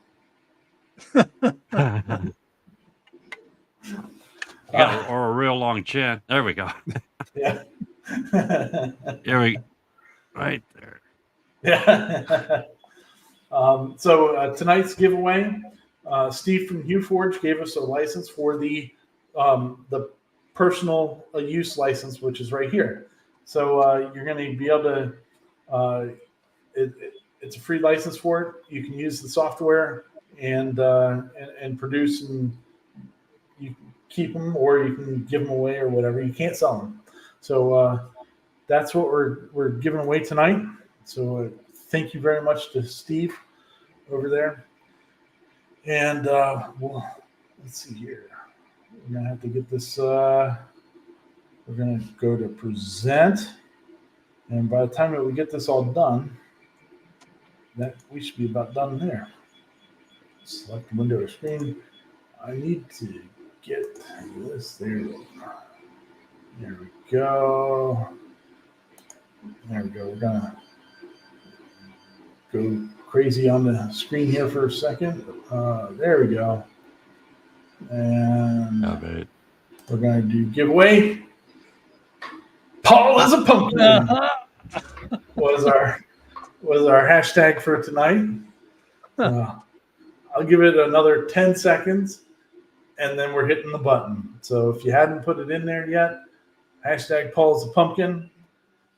Speaker 4: Or a real long chin. There we go.
Speaker 1: Yeah.
Speaker 4: Right there.
Speaker 1: Yeah. So tonight's giveaway, Steve from Huforge gave us a license for the personal use license, which is right here. So you're going to be able to. It's a free license for it. You can use the software and produce, and you can keep them or you can give them away or whatever. You can't sell them. So that's what we're giving away tonight. So thank you very much to Steve over there. And well, let's see here. We're gonna have to get this. We're gonna go to present, and by the time that we get this all done, that we should be about done there. Select the window or screen. I need to get this there. There we go. There we go. We're gonna go crazy on the screen here for a second. There we go. And
Speaker 4: Love it.
Speaker 1: we're gonna do giveaway. Paul is a pumpkin was our hashtag for tonight. I'll give it another 10 seconds and then we're hitting the button. So if you hadn't put it in there yet, hashtag Paul is a pumpkin.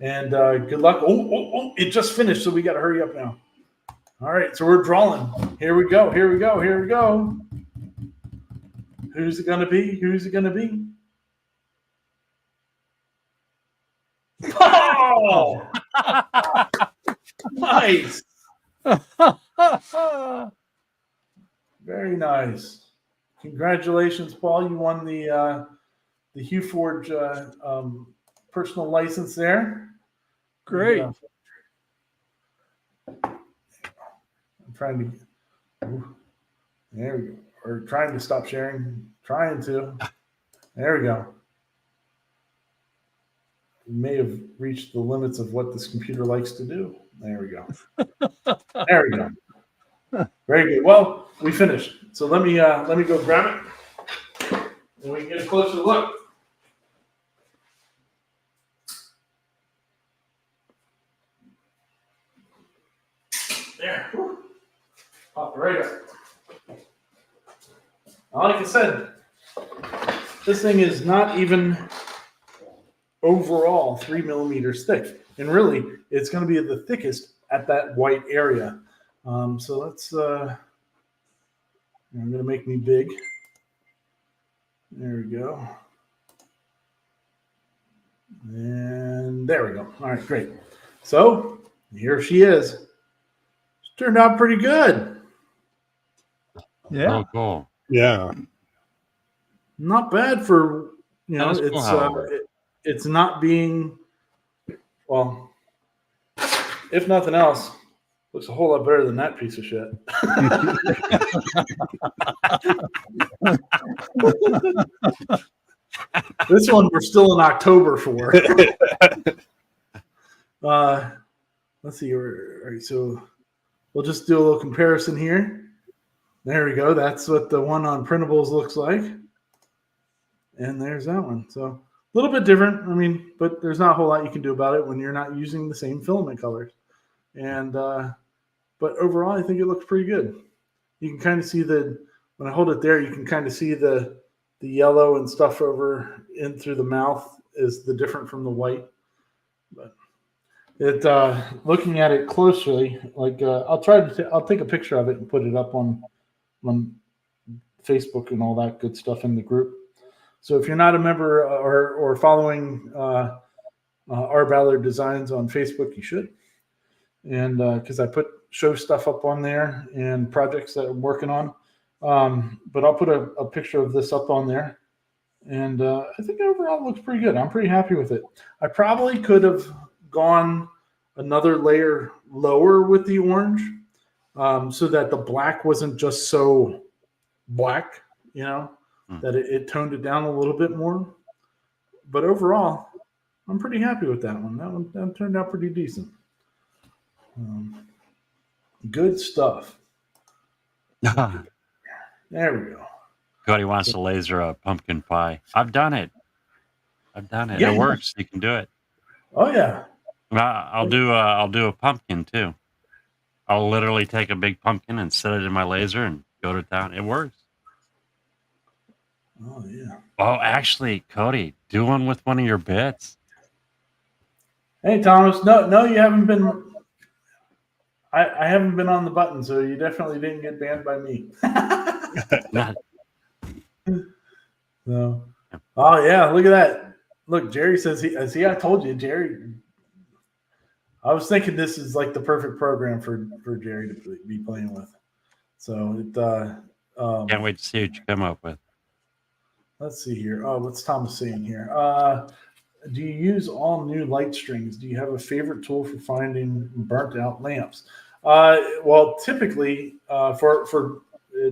Speaker 1: And good luck. Oh, it just finished, so we got to hurry up now. All right, so we're drawing. Here we go. Who's it going to be? Oh! Nice. Very nice. Congratulations, Paul. You won the Huforge personal license there.
Speaker 3: Great.
Speaker 1: I'm trying to. There we go. Or trying to stop sharing. Trying to. There we go. We may have reached the limits of what this computer likes to do. There we go. There we go. Very good. Well, we finished. So let me go grab it, and we can get a closer look. There. Pop right up. Like I said, this thing is not even overall 3 millimeters thick. And really, it's going to be the thickest at that white area. So let's, I'm going to make me big. There we go. And there we go. All right, great. So here she is. Turned out pretty good.
Speaker 3: Yeah.
Speaker 4: Oh, cool.
Speaker 2: Yeah.
Speaker 1: Not bad for,
Speaker 4: That was cool,
Speaker 1: it's not being, well, if nothing else, looks a whole lot better than that piece of shit. This one we're still in October for. Let's see. All right, so we'll just do a little comparison here. There we go. That's what the one on printables looks like. And there's that one. So a little bit different. I mean, but there's not a whole lot you can do about it when you're not using the same filament colors. And but overall, I think it looks pretty good. You can kind of see when I hold it there, you can kind of see the yellow and stuff over in through the mouth is the different from the white. But it looking at it closely, like I'll take a picture of it and put it up on Facebook and all that good stuff in the group. So if you're not a member or following R. Ballard Designs on Facebook, you should. And because I show stuff up on there and projects that I'm working on. But I'll put a picture of this up on there. And I think overall it looks pretty good. I'm pretty happy with it. I probably could have gone another layer lower with the orange so that the black wasn't just so black, that it toned it down a little bit more. But overall, I'm pretty happy with that one. That turned out pretty decent. Good stuff. There we go.
Speaker 4: Cody wants to laser a pumpkin pie. I've done it.
Speaker 1: Yeah.
Speaker 4: It works. You can do it.
Speaker 1: Oh yeah.
Speaker 4: I'll do a pumpkin too. I'll literally take a big pumpkin and set it in my laser and go to town. It works.
Speaker 1: Oh yeah.
Speaker 4: Oh, actually, Cody, do one with one of your bits.
Speaker 1: Hey Thomas, no, you haven't been. I haven't been on the button, so you definitely didn't get banned by me. No. Oh yeah, look at that. Look, Jerry says I told you, Jerry. I was thinking this is like the perfect program for Jerry to be playing with. So it
Speaker 4: Can't wait to see what you come up with.
Speaker 1: let's see here. Oh, what's Thomas saying here? Do you use all new light strings? Do you have a favorite tool for finding burnt out lamps? Well, typically, for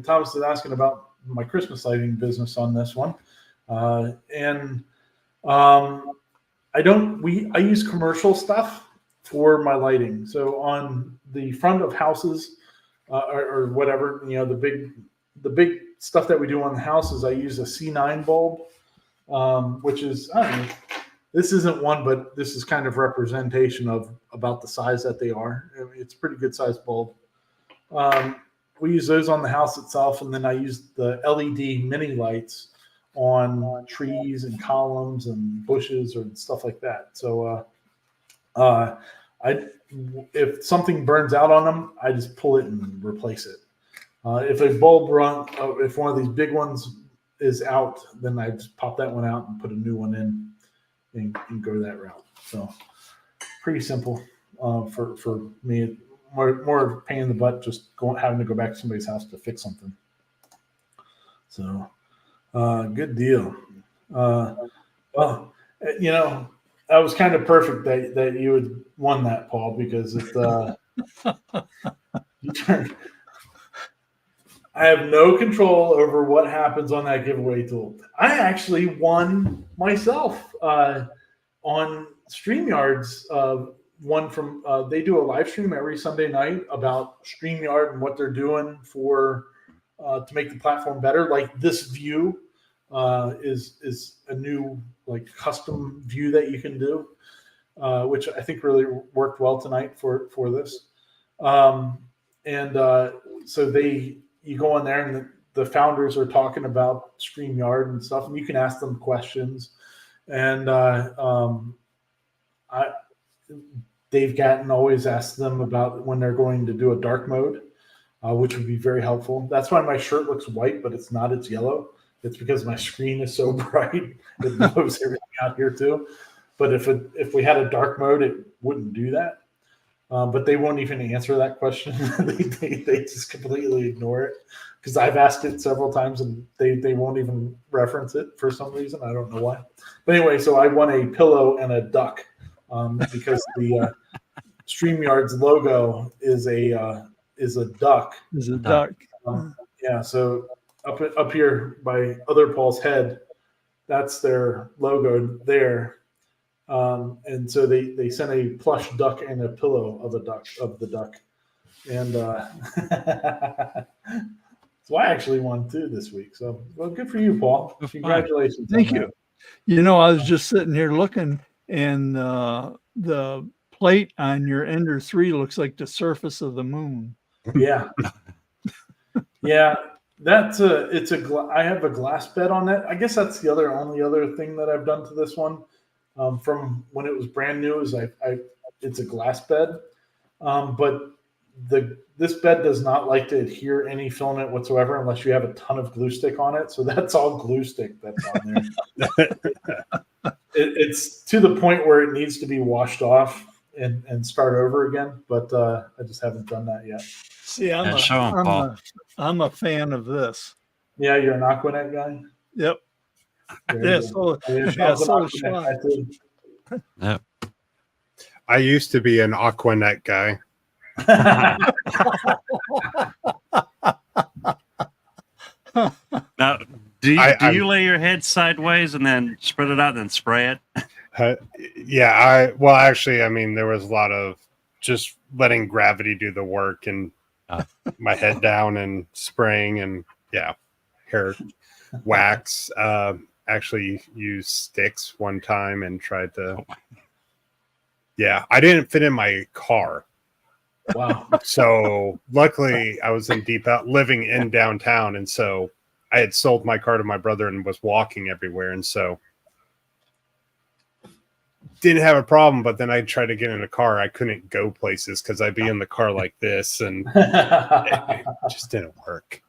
Speaker 1: Thomas is asking about my Christmas lighting business on this one, and I use commercial stuff for my lighting. So on the front of houses or whatever, the big stuff that we do on the houses, I use a C9 bulb, which is, I don't know, this isn't one, but this is kind of representation of about the size that they are. I mean, it's a pretty good sized bulb. We use those on the house itself, and then I use the LED mini lights on trees and columns and bushes or stuff like that. So if something burns out on them, I just pull it and replace it. If a bulb if one of these big ones is out, then I just pop that one out and put a new one in and go that route. So pretty simple for me. More pain in the butt just having to go back to somebody's house to fix something. So good deal. Well, that was kind of perfect that you had won that, Paul, because you turned. I have no control over what happens on that giveaway tool. I actually won myself on StreamYard's one from they do a live stream every Sunday night about StreamYard and what they're doing for to make the platform better. Like this view is a new like custom view that you can do, which I think really worked well tonight for this. So you go on there and the founders are talking about StreamYard and stuff, and you can ask them questions. And Dave Gatton always asks them about when they're going to do a dark mode, which would be very helpful. That's why my shirt looks white, but it's not. It's yellow. It's because my screen is so bright. It blows everything out here too. But if we had a dark mode, it wouldn't do that. But they won't even answer that question. they just completely ignore it because I've asked it several times and they won't even reference it for some reason. I don't know why. But anyway, so I won a pillow and a duck because the StreamYard's logo is a duck.
Speaker 3: Is a duck.
Speaker 1: Yeah. So up here by other Paul's head, that's their logo there. And so they sent a plush duck and a pillow of the duck. And so I actually won too this week. So well, good for you, Paul. Congratulations.
Speaker 3: Thank you. I was just sitting here looking, and the plate on your Ender 3 looks like the surface of the moon.
Speaker 1: Yeah. Yeah. I have a glass bed on that. I guess that's the only other thing that I've done to this one. From when it was brand new, it's a glass bed, but this bed does not like to adhere any filament whatsoever unless you have a ton of glue stick on it. So that's all glue stick that's on there. It's to the point where it needs to be washed off and start over again, but I just haven't done that yet.
Speaker 3: See, I'm a fan of this.
Speaker 1: Yeah, you're an Aquanet guy.
Speaker 3: Yep.
Speaker 2: Yep. I used to be an Aquanet guy.
Speaker 4: Now, do you lay your head sideways and then spread it out and then spray it?
Speaker 2: Yeah, actually, I mean, there was a lot of just letting gravity do the work and my head down and spraying and hair wax. Actually used sticks one time and tried to. Yeah, I didn't fit in my car.
Speaker 1: Wow.
Speaker 2: So luckily I was living in downtown. And so I had sold my car to my brother and was walking everywhere. And so didn't have a problem. But then I tried to get in a car. I couldn't go places because I'd be in the car like this and it just didn't work.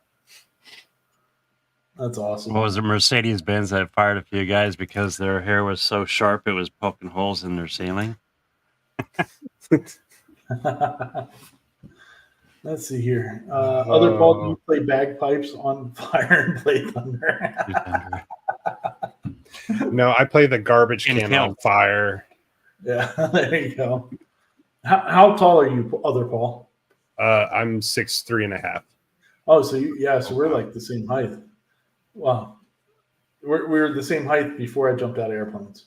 Speaker 1: That's awesome.
Speaker 4: What was it, Mercedes-Benz that fired a few guys because their hair was so sharp it was poking holes in their ceiling?
Speaker 1: Let's see here. Other Paul, do you play bagpipes on Fire and play Thunder?
Speaker 2: No, I play the garbage can on Fire.
Speaker 1: Yeah, there you go. How tall are you, Other Paul?
Speaker 2: I'm 6'3.5".
Speaker 1: Oh, so we're like the same height. Wow, we were the same height before I jumped out of airplanes.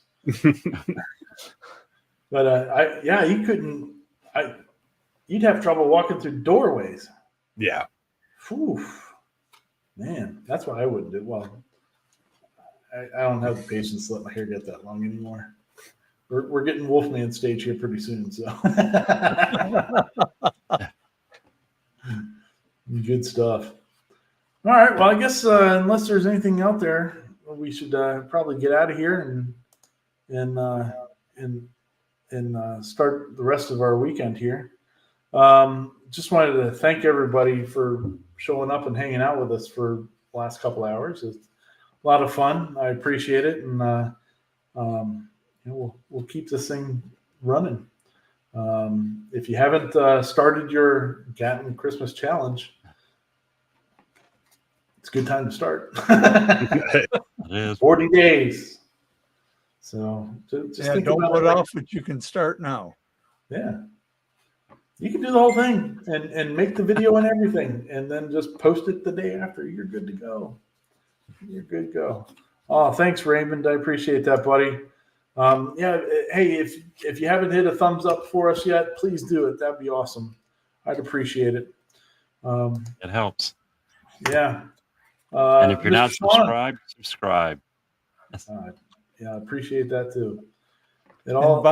Speaker 1: But you couldn't. You'd have trouble walking through doorways.
Speaker 2: Yeah.
Speaker 1: Whew. Man, that's what I wouldn't do. Well, I don't have the patience to let my hair get that long anymore. We're getting Wolfman stage here pretty soon, so good stuff. All right, well, I guess unless there's anything out there, we should probably get out of here and start the rest of our weekend here. Just wanted to thank everybody for showing up and hanging out with us for the last couple hours. It's a lot of fun. I appreciate it, and we'll keep this thing running. If you haven't started your Gatton Christmas challenge, it's a good time to start.
Speaker 4: It is.
Speaker 1: 40 days. So just think
Speaker 3: don't
Speaker 1: about
Speaker 3: put
Speaker 1: it.
Speaker 3: off what you can start now.
Speaker 1: Yeah. You can do the whole thing and make the video and everything, and then just post it the day after. You're good to go. You're good to go. Oh, thanks, Raymond. I appreciate that, buddy. Hey, if you haven't hit a thumbs up for us yet, please do it. That'd be awesome. I'd appreciate it.
Speaker 4: It helps.
Speaker 1: Yeah.
Speaker 4: And if you're not
Speaker 1: Mr. Sean,
Speaker 4: subscribed, subscribe.
Speaker 1: yeah, I appreciate that too.
Speaker 3: And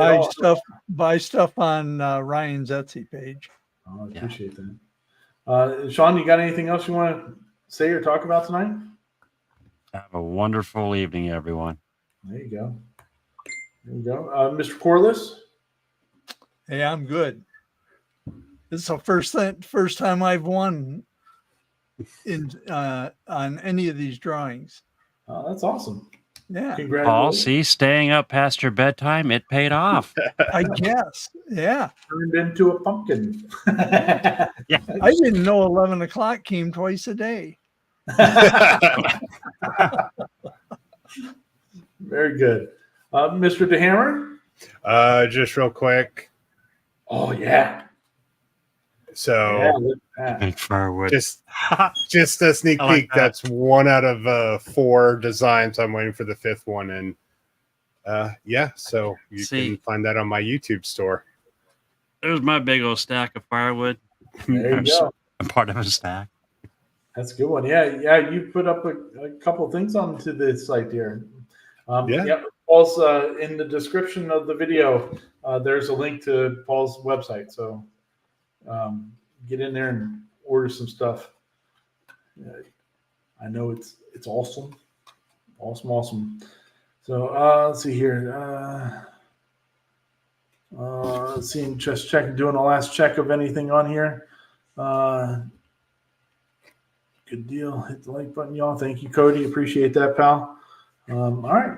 Speaker 3: buy stuff on Ryan's Etsy page.
Speaker 1: Oh, I appreciate that. Sean, you got anything else you want to say or talk about tonight?
Speaker 4: Have a wonderful evening, everyone.
Speaker 1: There you go. Mr. Corliss?
Speaker 3: Hey, I'm good. This is the first time I've won on any of these drawings.
Speaker 1: Oh, that's awesome.
Speaker 3: Yeah.
Speaker 1: Congratulations.
Speaker 4: Paul, see, staying up past your bedtime, it paid off.
Speaker 3: I guess. Yeah.
Speaker 1: Turned into a pumpkin.
Speaker 4: Yeah.
Speaker 3: I didn't know 11 o'clock came twice a day.
Speaker 1: Very good. Mr. DeHammer?
Speaker 2: Just real quick.
Speaker 1: Oh, yeah.
Speaker 2: So
Speaker 4: Big firewood.
Speaker 2: just a sneak
Speaker 4: I like
Speaker 2: peek.
Speaker 4: that.
Speaker 2: That's 1 out of 4 designs. I'm waiting for the 5th one. And so you can find that on my YouTube store.
Speaker 4: There's my big old stack of firewood.
Speaker 1: There you go.
Speaker 4: I'm part of a stack.
Speaker 1: That's a good one. Yeah. You put up a couple of things onto the site here. Paul's in the description of the video. There's a link to Paul's website. So get in there and order some stuff. I know it's awesome. Awesome. So let's see here. Let's see, just doing a last check of anything on here. Good deal. Hit the like button, y'all. Thank you, Cody. Appreciate that, pal. All right.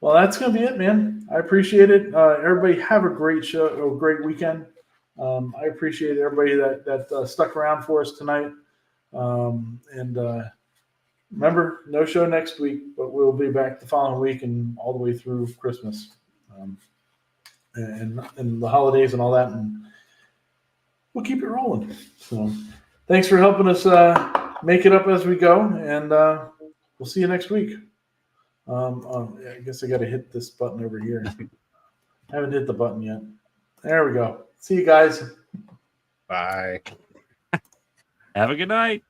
Speaker 1: Well, that's going to be it, man. I appreciate it. Everybody have a great show, a great weekend. I appreciate everybody that stuck around for us tonight. And remember, no show next week, but we'll be back the following week and all the way through Christmas and the holidays and all that. And we'll keep it rolling. So thanks for helping us make it up as we go. And we'll see you next week. I guess I got to hit this button over here. I haven't hit the button yet. There we go. See you guys.
Speaker 2: Bye.
Speaker 4: Have a good night.